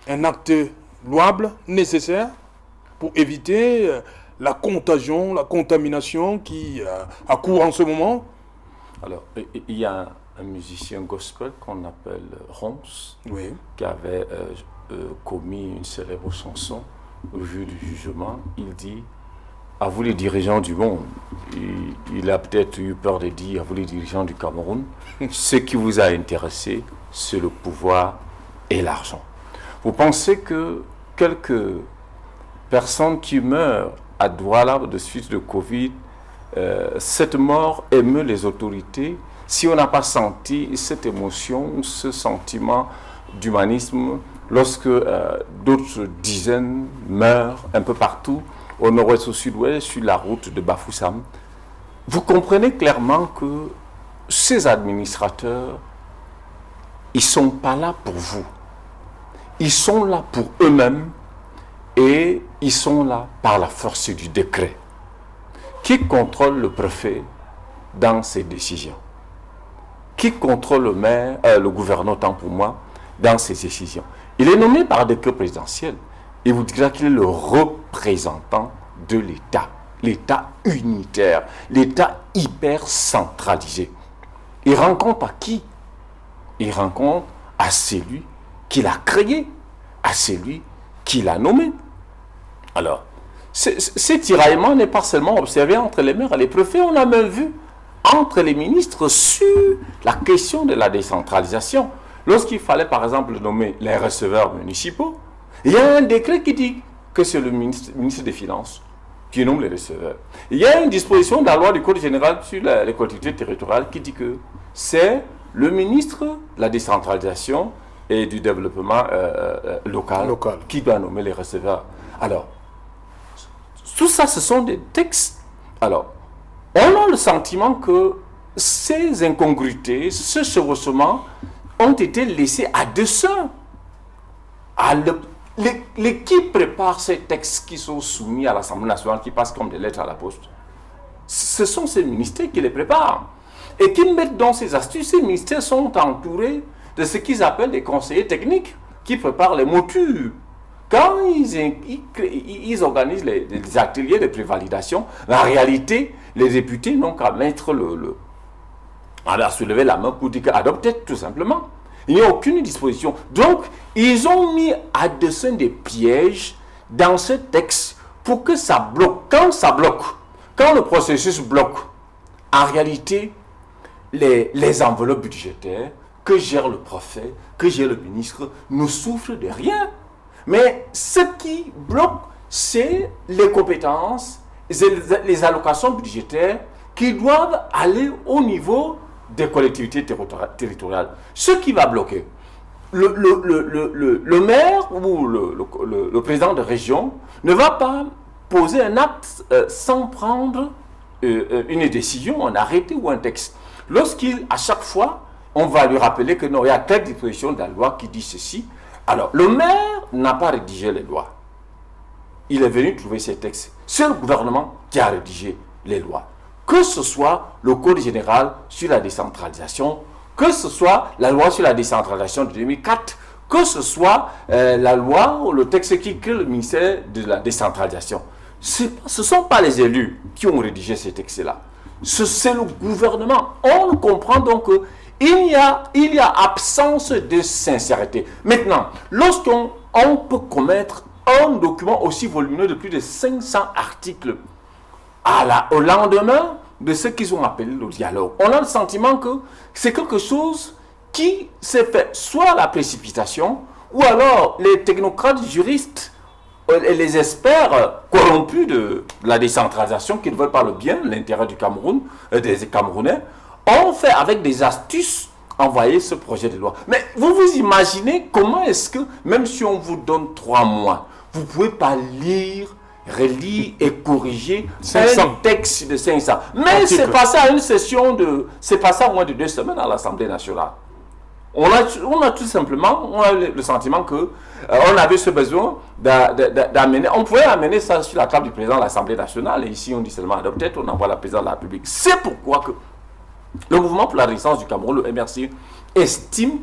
S1: un acte louable, nécessaire pour éviter la contagion, la contamination qui accourt en ce moment?
S3: Alors, il y a un musicien gospel qu'on appelle Rons,
S1: oui,
S3: qui avait commis une célèbre chanson au jour du jugement. Il dit: à vous les dirigeants du monde, il a peut-être eu peur de dire à vous les dirigeants du Cameroun, ce qui vous a intéressé, c'est le pouvoir et l'argent. Vous pensez que quelques personnes qui meurent à Douala de suite de Covid, cette mort émeut les autorités? Si on n'a pas senti cette émotion, ce sentiment d'humanisme, lorsque d'autres dizaines meurent un peu partout, au nord-ouest, au sud-ouest, sur la route de Bafoussam, vous comprenez clairement que ces administrateurs, ils ne sont pas là pour vous. Ils sont là pour eux-mêmes et ils sont là par la force du décret. Qui contrôle le préfet dans ses décisions? Qui contrôle le maire, le gouverneur, tant pour moi, dans ses décisions? Il est nommé par décret présidentiel. Il vous dira qu'il est le représentant de l'État, l'État unitaire, l'État hyper centralisé. Il rencontre à qui? Il rencontre à celui qui l'a créé, celui qui l'a nommé. Alors, ce tiraillement n'est pas seulement observé entre les maires et les préfets, on a même vu entre les ministres sur la question de la décentralisation. Lorsqu'il fallait par exemple nommer les receveurs municipaux, il y a un décret qui dit que c'est le ministre des Finances qui nomme les receveurs. Il y a une disposition de la loi du Code général sur les collectivités territoriales qui dit que c'est le ministre de la décentralisation et du développement local qui doit nommer les receveurs. Alors, tout ça, ce sont des textes. Alors, on a le sentiment que ces incongruités, ce chevauchement ont été laissés à dessein. Qui prépare ces textes qui sont soumis à l'Assemblée nationale, qui passent comme des lettres à la poste, ce sont ces ministères qui les préparent. Et qui mettent dans ces astuces. Ces ministères sont entourés de ce qu'ils appellent des conseillers techniques qui préparent les moutures. Quand ils organisent les ateliers de prévalidation, en réalité, les députés n'ont qu'à mettre à soulever la main pour dire qu'adopter tout simplement. Il n'y a aucune disposition. Donc, ils ont mis à dessein des pièges dans ce texte pour que ça bloque. Quand ça bloque, quand le processus bloque, en réalité, les enveloppes budgétaires que gère le préfet, que gère le ministre, ne souffrent de rien. Mais ce qui bloque, c'est les compétences, les allocations budgétaires qui doivent aller au niveau des collectivités territoriales. Ce qui va bloquer, le maire ou le président de région ne va pas poser un acte sans prendre une décision, un arrêté ou un texte. À chaque fois, on va lui rappeler que non, il y a telle disposition de la loi qui dit ceci. Alors, le maire n'a pas rédigé les lois. Il est venu trouver ces textes. C'est le gouvernement qui a rédigé les lois. Que ce soit le Code général sur la décentralisation, que ce soit la loi sur la décentralisation de 2004, que ce soit la loi ou le texte qui crée le ministère de la décentralisation. Ce ne sont pas les élus qui ont rédigé ces textes-là. C'est le gouvernement. On comprend donc qu'il y a absence de sincérité. Maintenant, lorsqu'on peut commettre un document aussi volumineux de plus de 500 articles au lendemain de ce qu'ils ont appelé le dialogue, on a le sentiment que c'est quelque chose qui s'est fait soit à la précipitation, ou alors les technocrates juristes et les experts corrompus de la décentralisation qui ne veulent pas le bien, l'intérêt du Cameroun, des Camerounais, ont fait avec des astuces envoyer ce projet de loi. Mais vous vous imaginez comment est-ce que, même si on vous donne 3 mois, vous ne pouvez pas lire, relire et corriger 500. Un texte de 500. Mais c'est passé à une session c'est passé à moins de 2 semaines à l'Assemblée nationale. On a tout simplement le sentiment que on avait ce besoin d'amener. On pouvait amener ça sur la table du président de l'Assemblée nationale. Et ici, on dit seulement adopter, on envoie la présidente de la République. C'est pourquoi que le mouvement pour la résistance du Cameroun, le MRC, estime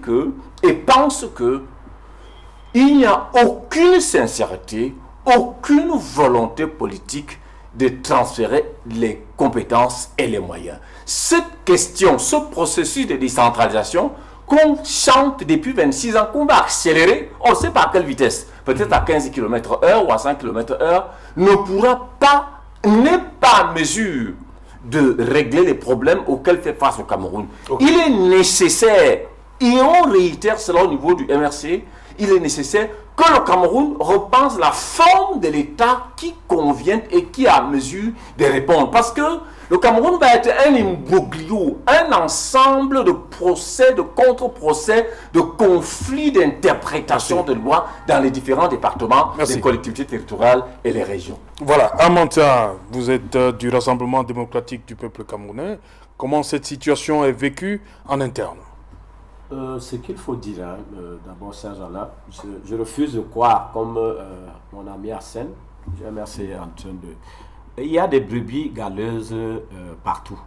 S3: et pense que il n'y a aucune sincérité, aucune volonté politique de transférer les compétences et les moyens. Cette question, ce processus de décentralisation qu'on chante depuis 26 ans, qu'on va accélérer, on ne sait pas à quelle vitesse, peut-être à 15 km/h ou à 5 km/h, n'est pas en mesure de régler les problèmes auxquels fait face au Cameroun. Okay. Il est nécessaire, et on réitère cela au niveau du MRC, il est nécessaire que le Cameroun repense la forme de l'État qui convient et qui est à mesure de répondre. Parce que le Cameroun va être un imbroglio, un ensemble de procès, de contre-procès, de conflits d'interprétation de loi dans les différents départements, les collectivités territoriales et les régions.
S1: Voilà, Amanta, vous êtes du Rassemblement démocratique du peuple camerounais. Comment cette situation est vécue en interne?
S2: Ce qu'il faut dire, d'abord, Serge-Alain, je refuse de croire, comme mon ami Arsène, j'ai en train de... Il y a des brebis galeuses partout.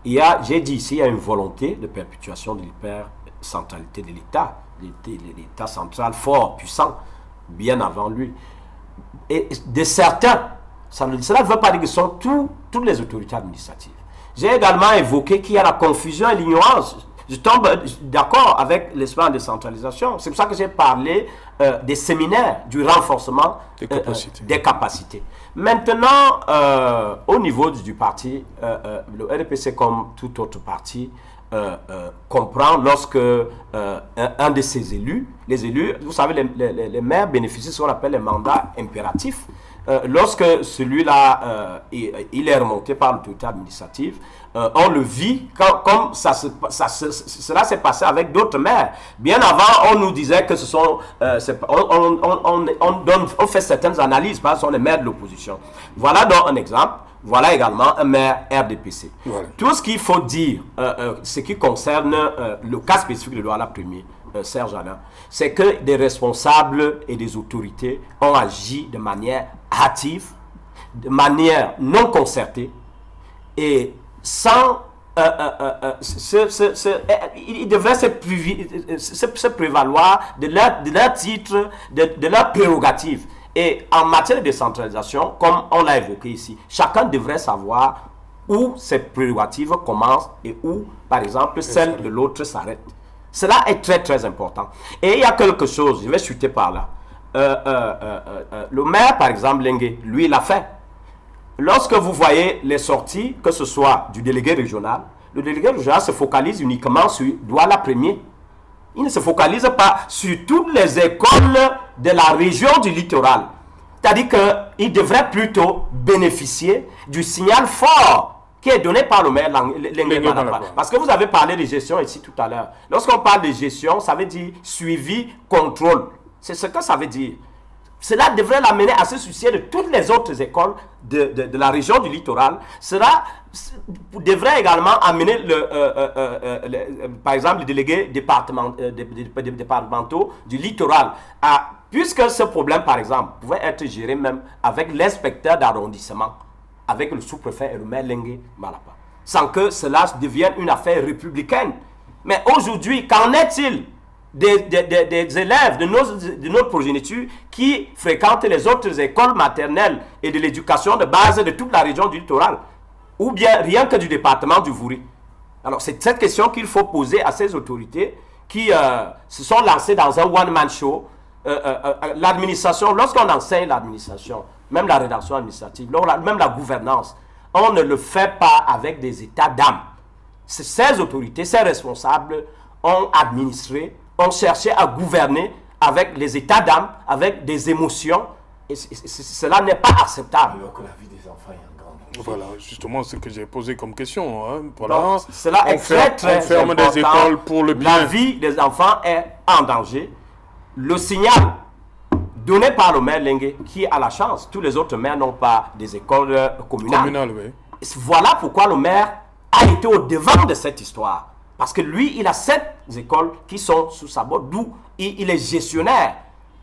S2: J'ai dit ici, il y a une volonté de perpétuation de l'hyper-centralité de l'État, l'État central fort, puissant, bien avant lui. Et de certains, cela ne veut pas dire que ce sont toutes les autorités administratives. J'ai également évoqué qu'il y a la confusion et l'ignorance. Je tombe d'accord avec l'espoir de décentralisation. C'est pour ça que j'ai parlé des séminaires, du renforcement des capacités. Maintenant, au niveau du parti, le RDPC, comme tout autre parti, comprend lorsque un de ses élus, les élus, vous savez, les maires bénéficient de ce qu'on appelle les mandats impératifs. Lorsque celui-là, il est remonté par l'autorité administrative, on le vit comme cela s'est passé avec d'autres maires. Bien avant, on nous disait que ce sont, on fait certaines analyses, parce que ce sont les maires de l'opposition. Voilà donc un exemple. Voilà également un maire RDPC. Voilà. Tout ce qu'il faut dire, ce qui concerne le cas spécifique de Douala Premier, Serge Alain, c'est que des responsables et des autorités ont agi de manière hâtive, de non concertée et sans... ils devraient se prévaloir de leur titre, de leur prérogative. Et en matière de décentralisation, comme on l'a évoqué ici, chacun devrait savoir où ses prérogatives commencent et où, par exemple, celle de l'autre s'arrête. Cela est très, très important. Et il y a quelque chose, je vais chuter par là. Le maire, par exemple, Lengue, lui, il a fait. Lorsque vous voyez les sorties, que ce soit du délégué régional, le délégué régional se focalise uniquement sur Douala Premier. Il ne se focalise pas sur toutes les écoles de la région du littoral. C'est-à-dire qu'il devrait plutôt bénéficier du signal fort qui est donné par le maire Lengue Manapa. Parce que vous avez parlé de gestion ici tout à l'heure. Lorsqu'on parle de gestion, ça veut dire suivi, contrôle. C'est ce que ça veut dire. Cela devrait l'amener à se soucier de toutes les autres écoles de la région du littoral. Cela devrait également amener, par exemple, les délégués départementaux du littoral puisque ce problème, par exemple, pouvait être géré même avec l'inspecteur d'arrondissement, avec le sous-préfet et le maire Lengue Malapa, sans que cela devienne une affaire républicaine. Mais aujourd'hui, qu'en est-il des élèves de notre progéniture qui fréquentent les autres écoles maternelles et de l'éducation de base de toute la région du littoral, ou bien rien que du département du Vouri? Alors c'est cette question qu'il faut poser à ces autorités qui se sont lancées dans un one-man show. L'administration, lorsqu'on enseigne l'administration, même la rédaction administrative, même la gouvernance, on ne le fait pas avec des états d'âme. Ces autorités, ces responsables ont administré, ont cherché à gouverner avec les états d'âme, avec des émotions, et cela n'est pas acceptable.
S3: Alors que la vie des enfants est un grand danger.
S1: Voilà, justement, ce que j'ai posé comme question. Hein. Voilà.
S2: Donc, cela est très, très
S1: important. Des écoles pour le bien.
S2: La vie des enfants est en danger. Le signal donné par le maire Lengue, qui a la chance, tous les autres maires n'ont pas des écoles communales. Oui. Voilà pourquoi le maire a été au devant de cette histoire. Parce que lui, il a 7 écoles qui sont sous sa botte, d'où il est gestionnaire.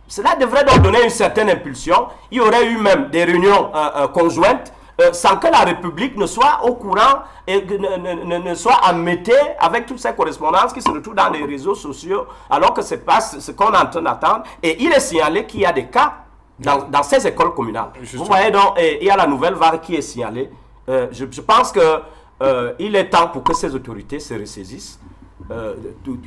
S2: Cela devrait donc donner une certaine impulsion. Il y aurait eu même des réunions conjointes sans que la République ne soit au courant et ne soit amêtée avec toutes ces correspondances qui se retrouvent dans les réseaux sociaux, alors que ce n'est pas ce qu'on est en train d'attendre. Et il est signalé qu'il y a des cas dans ces écoles communales. Justement. Vous voyez donc, il y a la nouvelle vague qui est signalée. Je pense qu'il est temps pour que ces autorités se ressaisissent,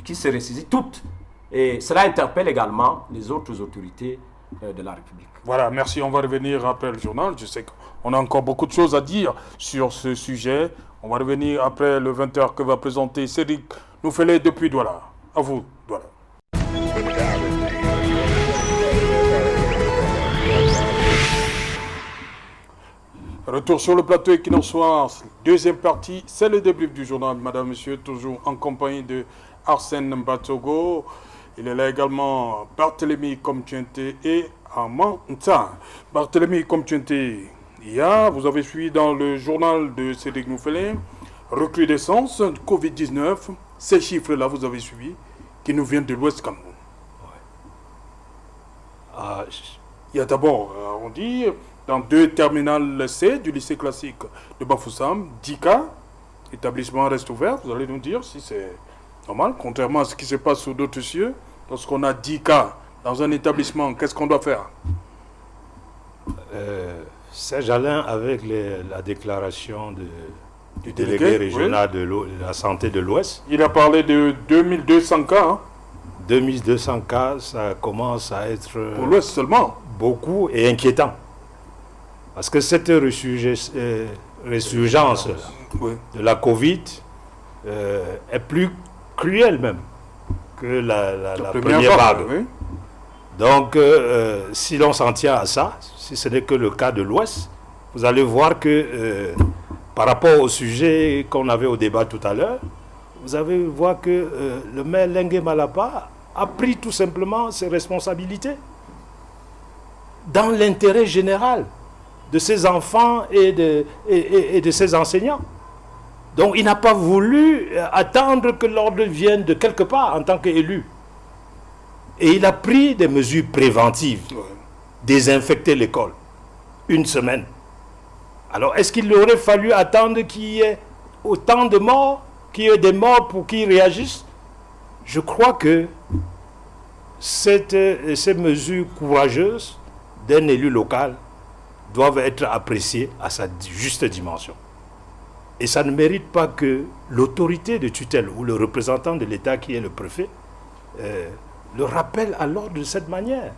S2: qui se ressaisissent toutes. Et cela interpelle également les autres autorités de la République.
S1: Voilà, merci. On va revenir après le journal. Je sais qu'on a encore beaucoup de choses à dire sur ce sujet. On va revenir après le 20h que va présenter Cédric Noufélé depuis Douala. À vous, Douala. Retour sur le plateau Equinox, deuxième partie, c'est le débrief du journal, madame, monsieur, toujours en compagnie de Arsène Mbatogo. Il est là également Barthélemy Komtiente et Amanta. Barthélemy Komtiente, vous avez suivi dans le journal de Cédric Noufélé, recrudescence de Covid-19, ces chiffres-là, vous avez suivi, qui nous viennent de l'Ouest Cameroun. Ouais. Il y a d'abord, on dit, dans 2 terminales C du lycée classique de Bafoussam, 10 cas, l'établissement reste ouvert, vous allez nous dire si c'est normal, contrairement à ce qui se passe sur d'autres cieux. Lorsqu'on a 10 cas dans un établissement, qu'est-ce qu'on doit faire?
S4: Serge Alain, avec la déclaration du délégué régional de la santé de l'Ouest.
S1: Il a parlé de 2200 cas. Hein.
S4: 2200 cas, ça commence à être...
S1: Pour l'Ouest seulement.
S4: Beaucoup et inquiétant. Parce que cette résurgence de la Covid est plus cruelle même que la première vague. Oui. Donc, si l'on s'en tient à ça, si ce n'est que le cas de l'Ouest, vous allez voir que par rapport au sujet qu'on avait au débat tout à l'heure, vous allez voir que le maire Lengue Malapa a pris tout simplement ses responsabilités dans l'intérêt général de ses enfants et de ses enseignants. Donc il n'a pas voulu attendre que l'ordre vienne de quelque part en tant qu'élu. Et il a pris des mesures préventives. Désinfecter l'école. 1 semaine. Alors est-ce qu'il aurait fallu attendre qu'il y ait autant de morts, qu'il y ait des morts pour qu'ils réagissent? Je crois que ces mesures courageuses d'un élu local doivent être appréciées à sa juste dimension. Et ça ne mérite pas que l'autorité de tutelle ou le représentant de l'État qui est le préfet le rappelle à l'ordre de cette manière.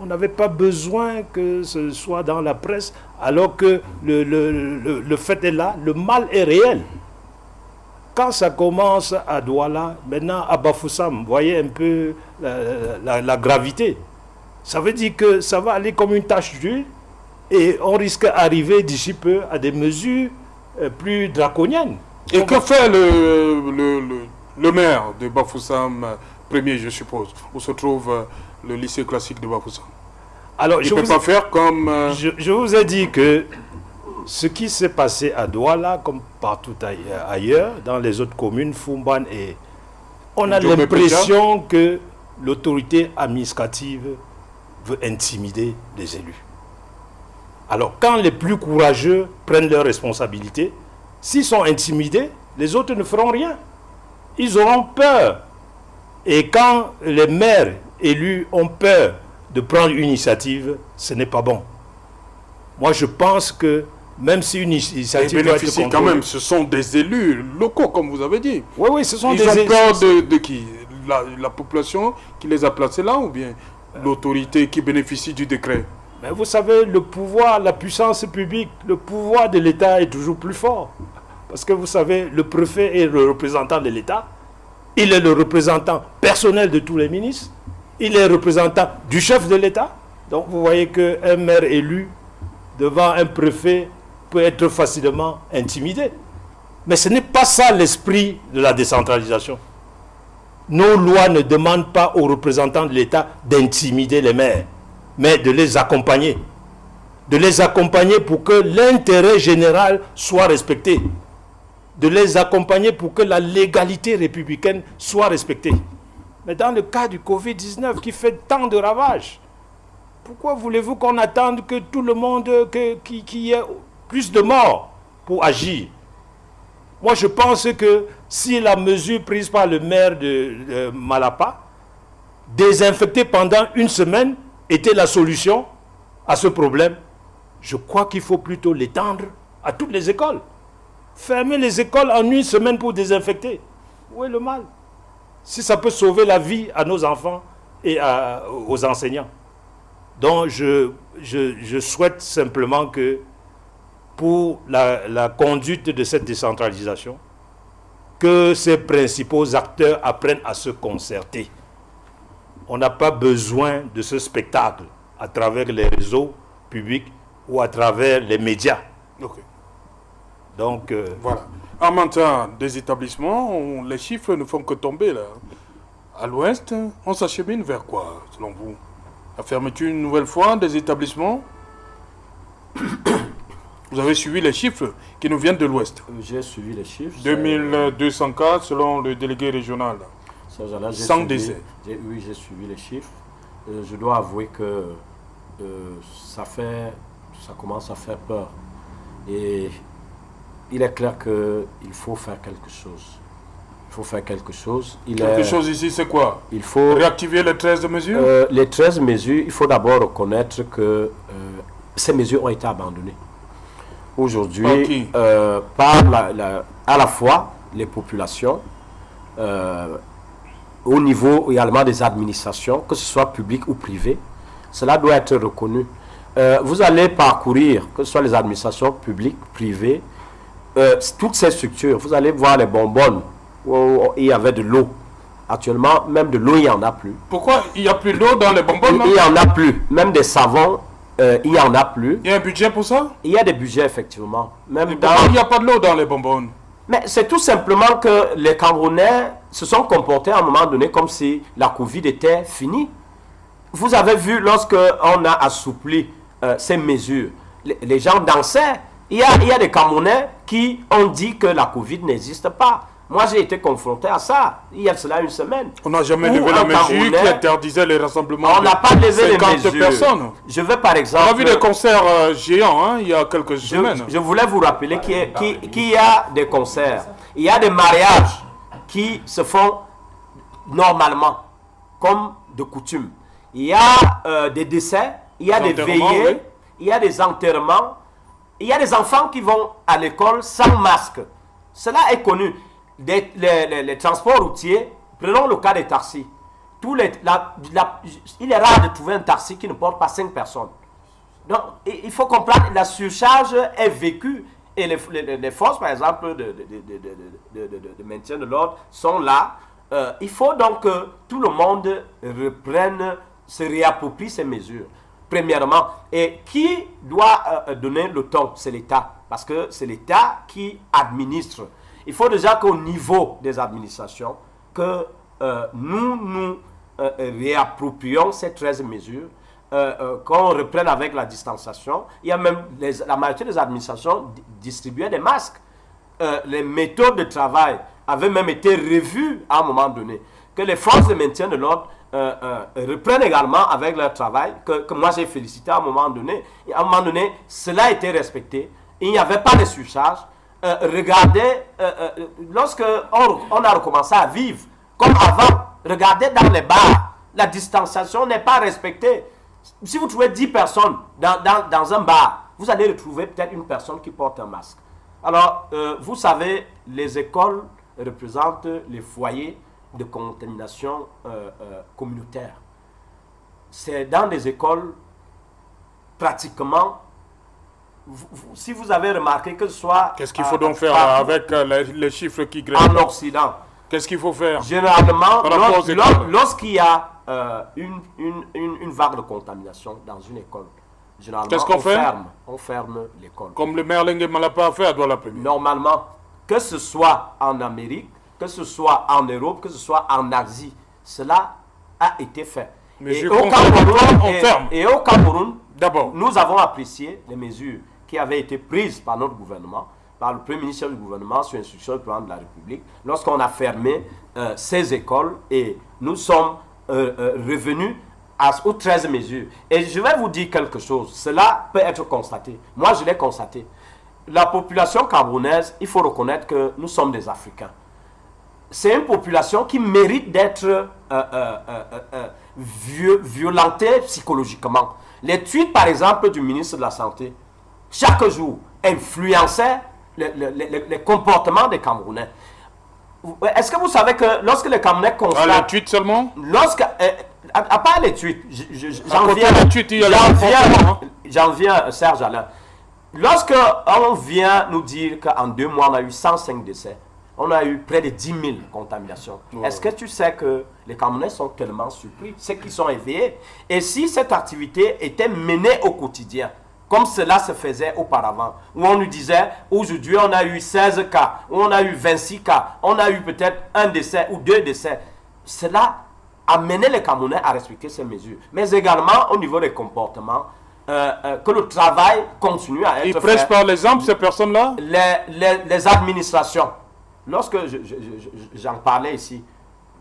S4: On n'avait pas besoin que ce soit dans la presse alors que le fait est là, le mal est réel. Quand ça commence à Douala, maintenant à Bafoussam, vous voyez un peu la gravité. Ça veut dire que ça va aller comme une tache d'huile et on risque d'arriver d'ici peu à des mesures plus draconiennes.
S1: Et que fait le maire de Bafoussam, premier je suppose, où se trouve le lycée classique de Bafoussam?
S4: Alors,
S1: il ne peut pas faire comme...
S4: Je vous ai dit que ce qui s'est passé à Douala, comme partout ailleurs, dans les autres communes, Foumban, on a l'impression que l'autorité administrative veut intimider les élus. Alors, quand les plus courageux prennent leurs responsabilités, s'ils sont intimidés, les autres ne feront rien. Ils auront peur. Et quand les maires élus ont peur de prendre une initiative, ce n'est pas bon. Moi, je pense que même si une initiative doit être contrôlée,
S1: quand même, ce sont des élus locaux, comme vous avez dit.
S4: Oui, oui, ce sont
S1: Ils ont peur de qui? La population qui les a placés là, ou bien l'autorité qui bénéficie du décret?
S4: Mais vous savez, le pouvoir, la puissance publique, le pouvoir de l'État est toujours plus fort. Parce que vous savez, le préfet est le représentant de l'État. Il est le représentant personnel de tous les ministres. Il est le représentant du chef de l'État. Donc vous voyez qu'un maire élu devant un préfet peut être facilement intimidé. Mais ce n'est pas ça l'esprit de la décentralisation. Nos lois ne demandent pas aux représentants de l'État d'intimider les maires, mais de les accompagner. De les accompagner pour que l'intérêt général soit respecté. De les accompagner pour que la légalité républicaine soit respectée. Mais dans le cas du Covid-19 qui fait tant de ravages, pourquoi voulez-vous qu'on attende que tout le monde, qu'il y ait plus de morts pour agir? Moi, je pense que si la mesure prise par le maire de Malapa, désinfecter pendant 1 semaine, était la solution à ce problème, je crois qu'il faut plutôt l'étendre à toutes les écoles. Fermer les écoles en 1 semaine pour désinfecter. Où est le mal? Si ça peut sauver la vie à nos enfants et aux enseignants. Donc je souhaite simplement que pour la conduite de cette décentralisation, que ces principaux acteurs apprennent à se concerter. On n'a pas besoin de ce spectacle à travers les réseaux publics ou à travers les médias.
S1: Okay.
S4: Donc,
S1: voilà. En matière des établissements, les chiffres ne font que tomber là. À l'ouest, on s'achemine vers quoi, selon vous? La fermeture une nouvelle fois des établissements? Vous avez suivi les chiffres qui nous viennent de l'ouest?
S2: J'ai suivi les chiffres.
S1: 2200 cas selon le délégué régional. Sans décès.
S2: Oui, j'ai suivi les chiffres. Je dois avouer que ça commence à faire peur. Et il est clair qu'il faut faire quelque chose. Il faut faire quelque chose.
S1: Quelque chose ici, c'est quoi?
S2: Il faut
S1: réactiver les 13 mesures?
S2: Les 13 mesures, il faut d'abord reconnaître que ces mesures ont été abandonnées. aujourd'hui par à la fois les populations, au niveau également des administrations, que ce soit public ou privé. Cela doit être reconnu. Vous allez parcourir, que ce soit les administrations publiques, privées, toutes ces structures, vous allez voir les bonbonnes où il y avait de l'eau. Actuellement, même de l'eau, il n'y en a plus.
S1: Pourquoi il n'y a plus d'eau dans les bonbonnes?
S2: Il n'y en a plus. Même des savons, il n'y en a plus.
S1: Il y a un budget pour ça?
S2: Il y a des budgets, effectivement. Même
S1: pourquoi il n'y a pas de l'eau dans les bonbonnes?
S2: Mais c'est tout simplement que les Camerounais se sont comportés à un moment donné comme si la Covid était finie. Vous avez vu, lorsque on a assoupli ces mesures, les gens dansaient. Il y a des Camerounais qui ont dit que la Covid n'existe pas. Moi, j'ai été confronté à ça il y a cela une semaine.
S1: On n'a jamais levé la mesure qui interdisait les rassemblements.
S2: On n'a pas levé les mesures.
S1: Personnes.
S2: Je veux par exemple...
S1: On a vu des concerts géants il y a quelques semaines.
S2: Je voulais vous rappeler qu'il y a des concerts. Il y a des mariages qui se font normalement, comme de coutume. Il y a des décès, il y a des veillées, oui. Il y a des enterrements. Il y a des enfants qui vont à l'école sans masque. Cela est connu. Les transports routiers, prenons le cas des taxis. Il est rare de trouver un taxi qui ne porte pas 5 personnes. Donc, il faut comprendre, la surcharge est vécue. Et les forces, par exemple, de maintien de l'ordre sont là. Il faut donc que tout le monde reprenne, se réapproprie ces mesures. Premièrement, et qui doit donner le ton? C'est l'État, parce que c'est l'État qui administre. Il faut déjà qu'au niveau des administrations, que nous réapproprions ces 13 mesures, qu'on reprenne avec la distanciation. Il y a même la majorité des administrations distribuaient des masques. Les méthodes de travail avaient même été revues à un moment donné. Que les forces de maintien de l'ordre reprennent également avec leur travail, que moi j'ai félicité à un moment donné. Et à un moment donné, cela a été respecté. Il n'y avait pas de surcharge. Regardez, lorsque on a recommencé à vivre comme avant, regardez dans les bars, la distanciation n'est pas respectée. Si vous trouvez 10 personnes dans un bar, vous allez retrouver peut-être une personne qui porte un masque. Alors, vous savez, les écoles représentent les foyers de contamination communautaire. C'est dans des écoles, pratiquement, si vous avez remarqué que ce soit...
S1: Qu'est-ce qu'il faut donc faire avec les chiffres qui grimpent
S2: en Occident?
S1: Qu'est-ce qu'il faut faire?
S2: Généralement, lorsqu'il y a une vague de contamination dans une école, généralement,
S1: qu'est-ce qu'on fait?
S2: On ferme l'école.
S1: Comme le maire Lengue Malapa a fait à Douala-Premier.
S2: Normalement, que ce soit en Amérique, que ce soit en Europe, que ce soit en Asie, cela a été fait. Et au Cameroun, nous avons apprécié les mesures qui avaient été prises par notre gouvernement, par le Premier ministre du gouvernement, sur instruction du président de la République, lorsqu'on a fermé ces écoles et nous sommes revenus aux 13 mesures. Et je vais vous dire quelque chose, cela peut être constaté. Moi, je l'ai constaté. La population camerounaise, il faut reconnaître que nous sommes des Africains. C'est une population qui mérite d'être violentée psychologiquement. Les tweets, par exemple, du ministre de la Santé, chaque jour, influençaient les comportements des Camerounais. Est-ce que vous savez que lorsque les Camerounais constatent...
S1: les tweets seulement?
S2: À part les tweets, j'en viens, Serge Alain. Lorsque on vient nous dire qu'en 2 mois, on a eu 105 décès, on a eu près de 10 000 contaminations. Ouais. Est-ce que tu sais que les Camerounais sont tellement surpris, c'est qu'ils sont éveillés? Et si cette activité était menée au quotidien, comme cela se faisait auparavant, où on nous disait, aujourd'hui on a eu 16 cas, où on a eu 26 cas, on a eu peut-être 1 décès ou 2 décès, cela a mené les Camerounais à respecter ces mesures. Mais également au niveau des comportements, que le travail continue à être fait.
S1: Ils prêchent par l'exemple, ces personnes-là?
S2: Les administrations. Lorsque j'en parlais ici,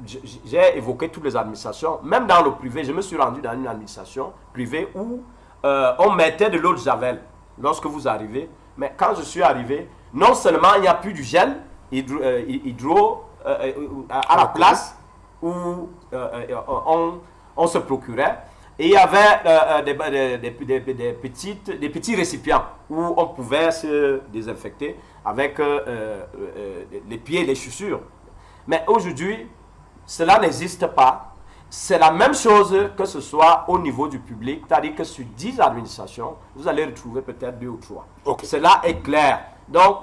S2: j'ai évoqué toutes les administrations, même dans le privé. Je me suis rendu dans une administration privée où on mettait de l'eau de javel lorsque vous arrivez. Mais quand je suis arrivé, non seulement il n'y a plus du gel hydro à la place où on se procurait, et il y avait des petits récipients où on pouvait se désinfecter avec les pieds et les chaussures. Mais aujourd'hui, cela n'existe pas. C'est la même chose que ce soit au niveau du public, c'est-à-dire que sur 10 administrations, vous allez retrouver peut-être 2 ou 3.
S1: Okay.
S2: Cela est clair. Donc,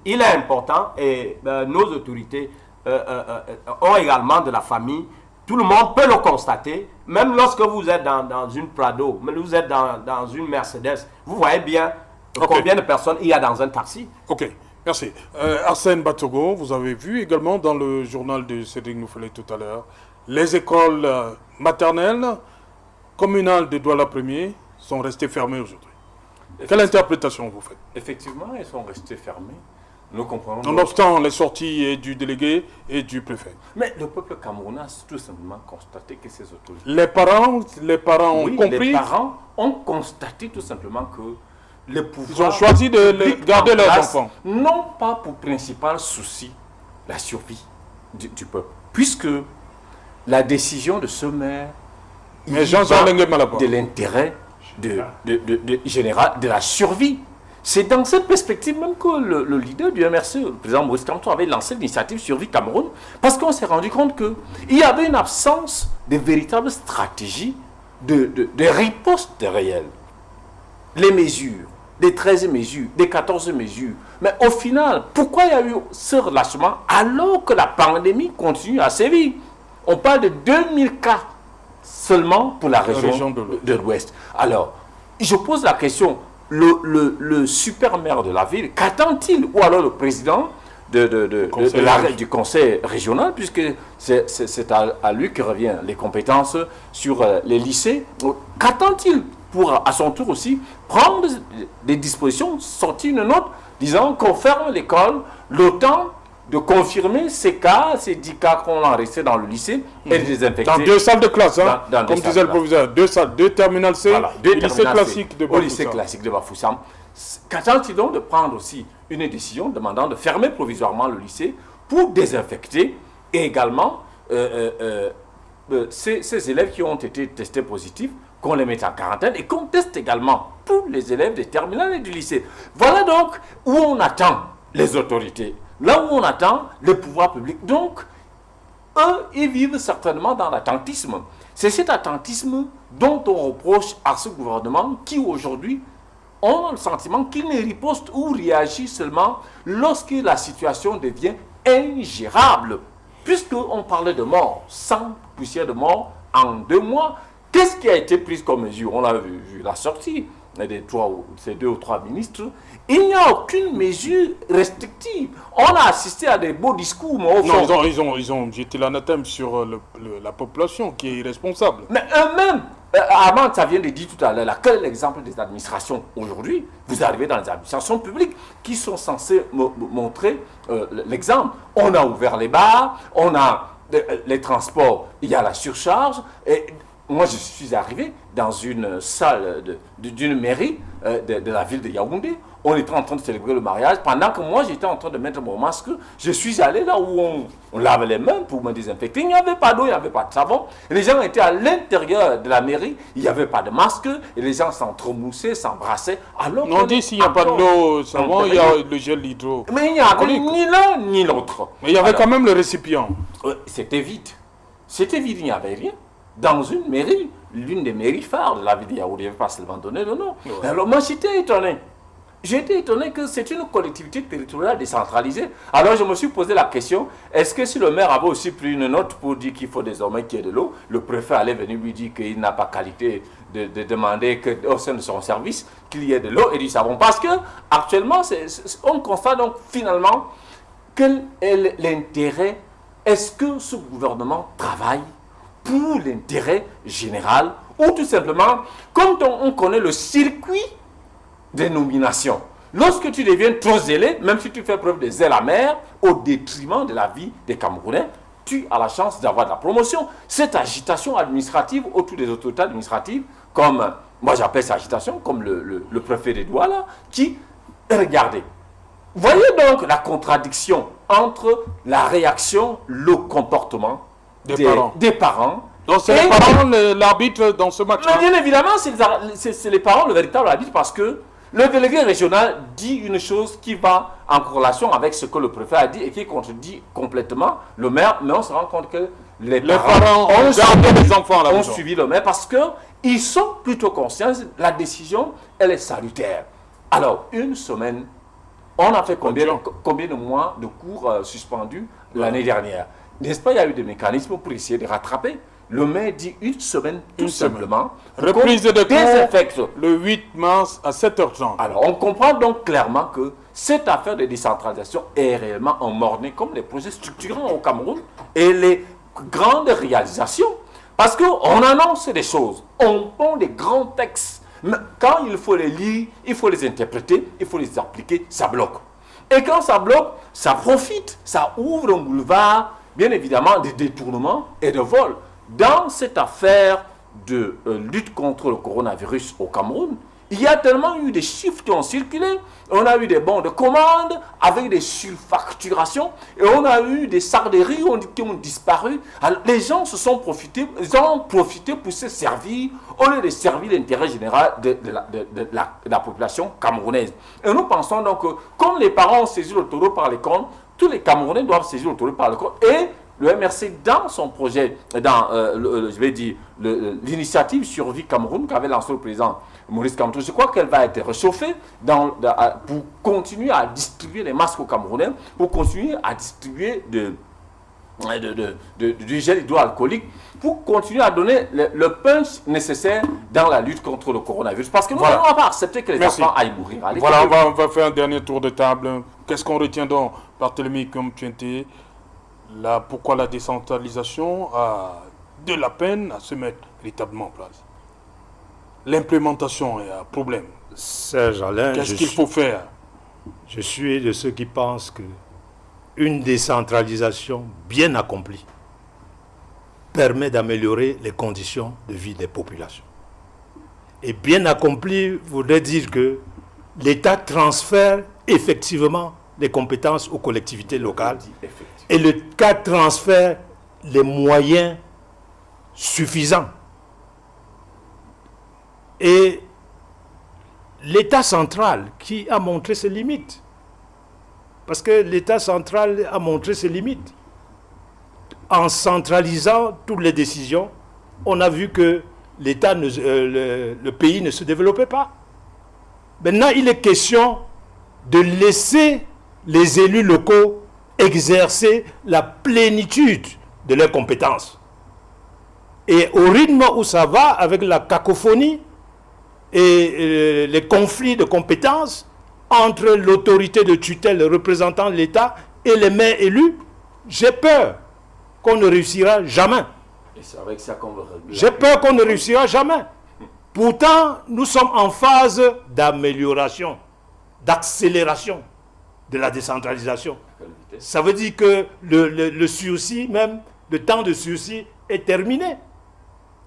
S2: il est important et nos autorités ont également de la famille. Tout le monde peut le constater. Même lorsque vous êtes dans une Prado, même vous êtes dans une Mercedes, vous voyez bien combien de personnes il y a dans un taxi.
S1: Ok, merci. Arsène Batogo, vous avez vu également dans le journal de Cédric Noufelet tout à l'heure, les écoles maternelles communales de Douala 1er sont restées fermées aujourd'hui. Quelle interprétation vous faites?
S3: Effectivement, elles sont restées fermées. Nous comprenons.
S1: Nonobstant les sorties et du délégué et du préfet.
S3: Mais le peuple camerounais a tout simplement constaté que ces autorités...
S1: Les parents ont compris.
S3: Les parents ont constaté tout simplement que les pouvoirs...
S1: Ils ont choisi de garder leurs enfants.
S3: Non pas pour principal souci la survie du peuple. Puisque la décision de ce maire...
S1: Mais Jean-Jean Lengue-Malaba.
S3: De l'intérêt général de la survie. C'est dans cette perspective même que le leader du MRC, le président Maurice Kamto, avait lancé l'initiative Survie Cameroun, parce qu'on s'est rendu compte qu'il y avait une absence de véritable stratégie de riposte réelle. Les mesures, les 13 mesures, les 14 mesures. Mais au final, pourquoi il y a eu ce relâchement alors que la pandémie continue à sévir? On parle de 2000 cas seulement pour la région de l'Ouest. Alors, je pose la question... Le super maire de la ville, qu'attend-il? Ou alors le président du conseil régional, puisque c'est à lui que reviennent les compétences sur les lycées. Qu'attend-il pour, à son tour aussi, prendre des dispositions, sortir une note disant qu'on ferme l'école, le temps de confirmer ces cas, ces 10 cas qu'on a restés dans le lycée et de les infecter.
S1: Dans 2 salles de classe, hein, comme disait le proviseur, 2 salles, 2 terminales C,
S3: voilà,
S1: au lycée classique de Bafoussam.
S3: Au lycée classique de Bafoussam. Qu'attend-il donc de prendre aussi une décision demandant de fermer provisoirement le lycée pour désinfecter et également ces élèves qui ont été testés positifs, qu'on les mette en quarantaine et qu'on teste également tous les élèves des terminales et du lycée. Voilà donc où on attend les autorités. Là où on attend le pouvoir public. Donc, eux, ils vivent certainement dans l'attentisme. C'est cet attentisme dont on reproche à ce gouvernement qui, aujourd'hui, ont le sentiment qu'il ne riposte ou réagit seulement lorsque la situation devient ingérable. Puisqu'on parlait de mort, 100 poussières de mort en 2 mois, qu'est-ce qui a été pris comme mesure? On a vu la sortie ces 2 ou 3 ministres. Il n'y a aucune mesure restrictive. On a assisté à des beaux discours, mais au fond...
S1: Non, ils ont jeté l'anathème sur la population qui est irresponsable.
S3: Mais eux-mêmes, Armand, ça vient de dire tout à l'heure, quel est l'exemple des administrations aujourd'hui? Vous arrivez dans les administrations publiques qui sont censées montrer l'exemple. On a ouvert les bars, on a les transports, il y a la surcharge. Et moi, je suis arrivé dans une salle d'une mairie de la ville de Yaoundé. On était en train de célébrer le mariage. Pendant que moi, j'étais en train de mettre mon masque, je suis allé là où on lave les mains pour me désinfecter. Il n'y avait pas d'eau, il n'y avait pas de savon. Et les gens étaient à l'intérieur de la mairie. Il n'y avait pas de masque. Et les gens s'entremoussaient, s'embrassaient. Alors
S1: on dit s'il n'y a pas de l'eau, savon, il y a le gel hydro.
S3: Mais il n'y avait ni l'un ni l'autre.
S1: Mais il y avait quand même le récipient.
S3: C'était vide. C'était vide, il n'y avait rien. Dans une mairie, l'une des mairies phares de la ville de Yaoundé, il n'y avait pas seulement donné le nom. Ouais. Alors moi, j'étais étonné. J'étais étonné que c'est une collectivité territoriale décentralisée. Alors je me suis posé la question, est-ce que si le maire avait aussi pris une note pour dire qu'il faut désormais qu'il y ait de l'eau, le préfet allait venir lui dire qu'il n'a pas qualité de demander qu'au sein de son service qu'il y ait de l'eau et du savon? Parce que actuellement, on constate donc finalement quel est l'intérêt. Est-ce que ce gouvernement travaille pour l'intérêt général ou tout simplement, comme on connaît le circuit des nominations, lorsque tu deviens trop zélé, même si tu fais preuve de zèle amer, au détriment de la vie des Camerounais, tu as la chance d'avoir de la promotion. Cette agitation administrative autour des autorités administratives, comme, moi j'appelle ça agitation, comme le préfet de Douala, qui, regardez, voyez donc la contradiction entre la réaction, le comportement des parents.
S1: Donc c'est les parents l'arbitre dans ce match.
S3: Mais bien évidemment, c'est les parents le véritable arbitre parce que le délégué régional dit une chose qui va en corrélation avec ce que le préfet a dit et qui contredit complètement le maire, mais on se rend compte que les parents ont suivi le maire parce qu'ils sont plutôt conscients, la décision, elle est salutaire. Alors, une semaine, on a fait combien de mois de cours suspendus l'année dernière? N'est-ce pas, il y a eu des mécanismes pour essayer de rattraper. Le maire dit une semaine, tout simplement.
S1: Reprise de cours le 8 mars à 7h30.
S3: Alors, on comprend donc clairement que cette affaire de décentralisation est réellement emmornée comme les projets structurants au Cameroun et les grandes réalisations. Parce qu'on annonce des choses, on pond des grands textes. Mais quand il faut les lire, il faut les interpréter, il faut les appliquer, ça bloque. Et quand ça bloque, ça profite, ça ouvre un boulevard, bien évidemment, de détournements et de vols. Dans cette affaire de lutte contre le coronavirus au Cameroun, il y a tellement eu des chiffres qui ont circulé. On a eu des bons de commande avec des surfacturations et on a eu des sarderies qui ont disparu. Alors, les gens ils ont profité pour se servir au lieu de servir l'intérêt général de la population camerounaise. Et nous pensons donc que comme les parents ont saisi le taureau par les cornes, tous les Camerounais doivent saisir le taureau par les cornes. Et le MRC, dans son projet, dans l'initiative Survie Cameroun qu'avait lancé le président Maurice Kamto, je crois qu'elle va être réchauffée pour continuer à distribuer les masques aux Camerounais, pour continuer à distribuer du gel hydroalcoolique, pour continuer à donner le punch nécessaire dans la lutte contre le coronavirus. Parce que nous n'allons pas accepter que les enfants aillent mourir.
S1: Voilà, on va faire un dernier tour de table. Qu'est-ce qu'on retient donc, Barthélemy Komtienté? Pourquoi la décentralisation a de la peine à se mettre véritablement en place? L'implémentation est un problème.
S4: Serge Alain,
S1: qu'est-ce qu'il faut faire?
S4: Je suis de ceux qui pensent que une décentralisation bien accomplie permet d'améliorer les conditions de vie des populations. Et bien accomplie voudrait dire que l'État transfère effectivement les compétences aux collectivités locales et le cas transfère les moyens suffisants. Et l'État central qui a montré ses limites, parce que l'État central a montré ses limites. En centralisant toutes les décisions, on a vu que le pays ne se développait pas. Maintenant, il est question de laisser les élus locaux exercer la plénitude de leurs compétences. Et au rythme où ça va, avec la cacophonie et les conflits de compétences entre l'autorité de tutelle représentant l'État et les maires élus, j'ai peur qu'on ne réussira jamais.
S3: Et c'est avec ça qu'on va régler.
S4: J'ai peur qu'on ne réussira jamais. Pourtant, nous sommes en phase d'amélioration, d'accélération de la décentralisation. Ça veut dire que le sursis, même le temps de sursis, est terminé.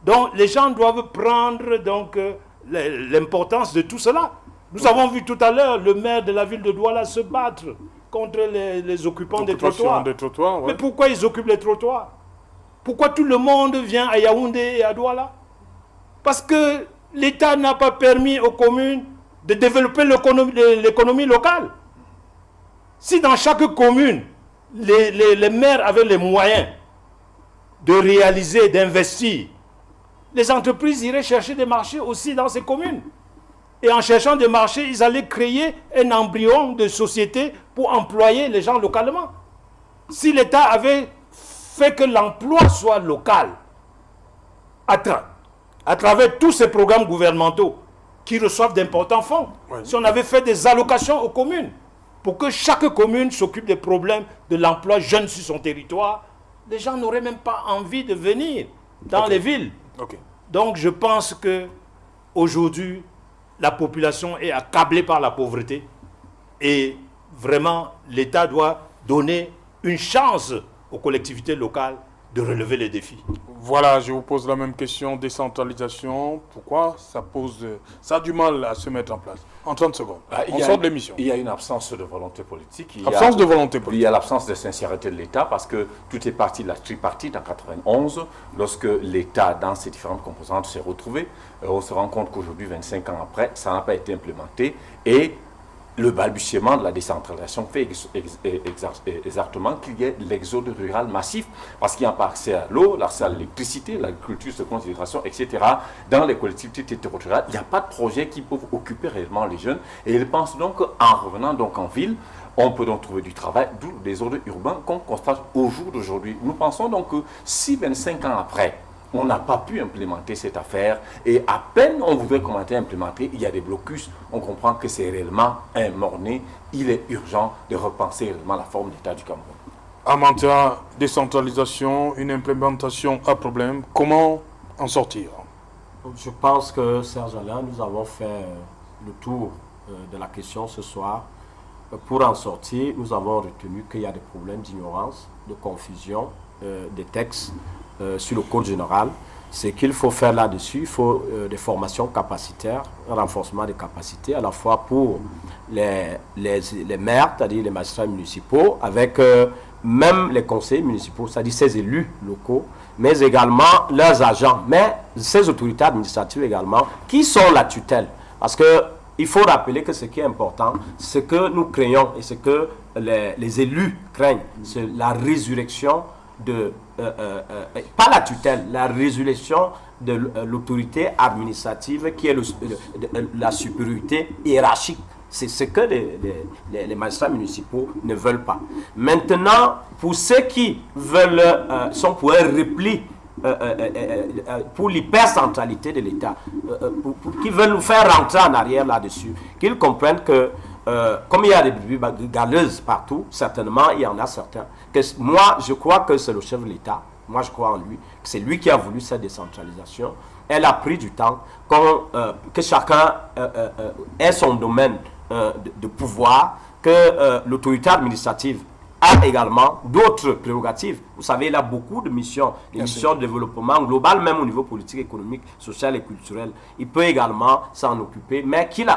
S4: Donc, les gens doivent prendre l'importance de tout cela. Nous avons vu tout à l'heure le maire de la ville de Douala se battre contre les occupants des trottoirs.
S1: Ouais.
S4: Mais pourquoi ils occupent les trottoirs? Pourquoi tout le monde vient à Yaoundé et à Douala? Parce que l'État n'a pas permis aux communes de développer l'économie locale. Si dans chaque commune, les maires avaient les moyens de réaliser, d'investir, les entreprises iraient chercher des marchés aussi dans ces communes. Et en cherchant des marchés, ils allaient créer un embryon de société pour employer les gens localement. Si l'État avait fait que l'emploi soit local, à travers tous ces programmes gouvernementaux qui reçoivent d'importants fonds, si on avait fait des allocations aux communes, pour que chaque commune s'occupe des problèmes de l'emploi jeune sur son territoire, les gens n'auraient même pas envie de venir dans les villes. Donc je pense que aujourd'hui, la population est accablée par la pauvreté et vraiment l'État doit donner une chance aux collectivités locales de relever les défis.
S1: Voilà, je vous pose la même question, décentralisation, pourquoi ça a du mal à se mettre en place? En 30 secondes, on sort de l'émission.
S3: Il y a une absence de volonté politique. Il y a l'absence de sincérité de l'État parce que tout est parti de la tripartite en 91, lorsque l'État, dans ses différentes composantes, s'est retrouvé. On se rend compte qu'aujourd'hui, 25 ans après, ça n'a pas été implémenté et le balbutiement de la décentralisation fait exactement qu'il y ait l'exode rural massif parce qu'il n'y a pas accès à l'eau, l'accès à l'électricité, l'agriculture, de considération, etc. Dans les collectivités territoriales, il n'y a pas de projet qui peuvent occuper réellement les jeunes. Et ils pensent donc qu'en revenant donc en ville, on peut donc trouver du travail, d'où les ordres urbains qu'on constate au jour d'aujourd'hui. Nous pensons donc que si 25 ans après, on n'a pas pu implémenter cette affaire et à peine on voudrait commencer à implémenter, il y a des blocus, on comprend que c'est réellement un mort-né. Il est urgent de repenser réellement la forme d'État du Cameroun.
S1: Amanta, décentralisation, une implémentation à problème, comment en sortir?
S2: Je pense que, Serge Alain, nous avons fait le tour de la question ce soir. Pour en sortir, nous avons retenu qu'il y a des problèmes d'ignorance, de confusion des textes sur le code général. Ce qu'il faut faire là-dessus, il faut des formations capacitaires, un renforcement des capacités, à la fois pour les maires, c'est-à-dire les magistrats municipaux, avec même les conseillers municipaux, c'est-à-dire ces élus locaux, mais également leurs agents, mais ces autorités administratives également, qui sont la tutelle. Parce qu'il faut rappeler que ce qui est important, ce que nous craignons et ce que les élus craignent, c'est la résurrection pas la tutelle, la résurrection de l'autorité administrative qui est la supériorité hiérarchique. C'est ce que les magistrats municipaux ne veulent pas. Maintenant, pour ceux qui veulent, sont pour un repli, pour l'hypercentralité de l'État, qui veulent nous faire rentrer en arrière là-dessus, qu'ils comprennent que comme il y a des brebis galeuses partout, certainement il y en a certains. Moi, je crois que c'est le chef de l'État. Moi, je crois en lui. C'est lui qui a voulu cette décentralisation. Elle a pris du temps. Que chacun ait son domaine de pouvoir, que l'autorité administrative a également d'autres prérogatives. Vous savez, il a beaucoup de missions, des missions de développement global, même au niveau politique, économique, social et culturel. Il peut également s'en occuper, mais qu'il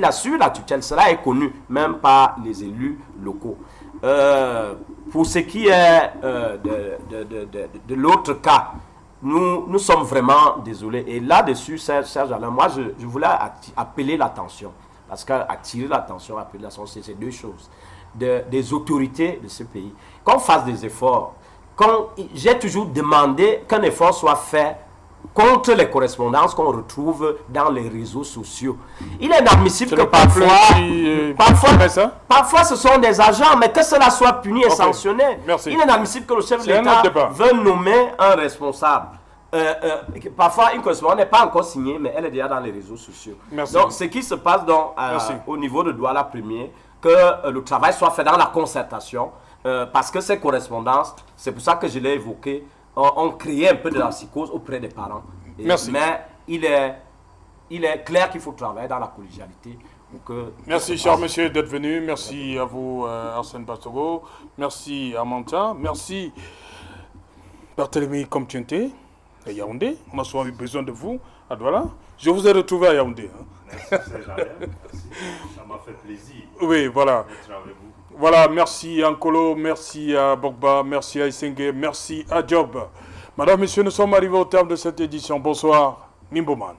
S2: assure la tutelle, cela est connu, même par les élus locaux. Pour ce qui est de l'autre cas, nous sommes vraiment désolés. Et là-dessus, Serge Alain, moi, je voulais appeler l'attention. Parce qu'attirer l'attention, appeler l'attention, c'est deux choses. Des autorités de ce pays, qu'on fasse des efforts. J'ai toujours demandé qu'un effort soit fait contre les correspondances qu'on retrouve dans les réseaux sociaux. Il est inadmissible que parfois ce sont des agents, mais que cela soit puni et sanctionné.
S1: Merci.
S2: Il est inadmissible que le chef de l'État veuille nommer un responsable. Parfois, une correspondance n'est pas encore signée, mais elle est déjà dans les réseaux sociaux.
S1: Merci.
S2: Donc, ce qui se passe au niveau de Douala Premier, que le travail soit fait dans la concertation, parce que ces correspondances, c'est pour ça que je l'ai évoqué, ont créé un peu de la psychose auprès des parents.
S1: Merci.
S2: Mais il est clair qu'il faut travailler dans la collégialité.
S1: Merci, cher monsieur, d'être venu. Merci à vous, Arsène Bastogo. Merci, Amanta. Merci, Barthélemy Comtienté, à Yaoundé. On a souvent eu besoin de vous à Douala. Je vous ai retrouvé à Yaoundé.
S4: Merci, Serge. Ça m'a fait plaisir.
S1: Oui, voilà.
S4: D'être avec vous.
S1: Voilà, merci à Nkolo, merci à Bogba, merci à Isenge, merci à Job. Madame, Messieurs, nous sommes arrivés au terme de cette édition. Bonsoir, Mimboman.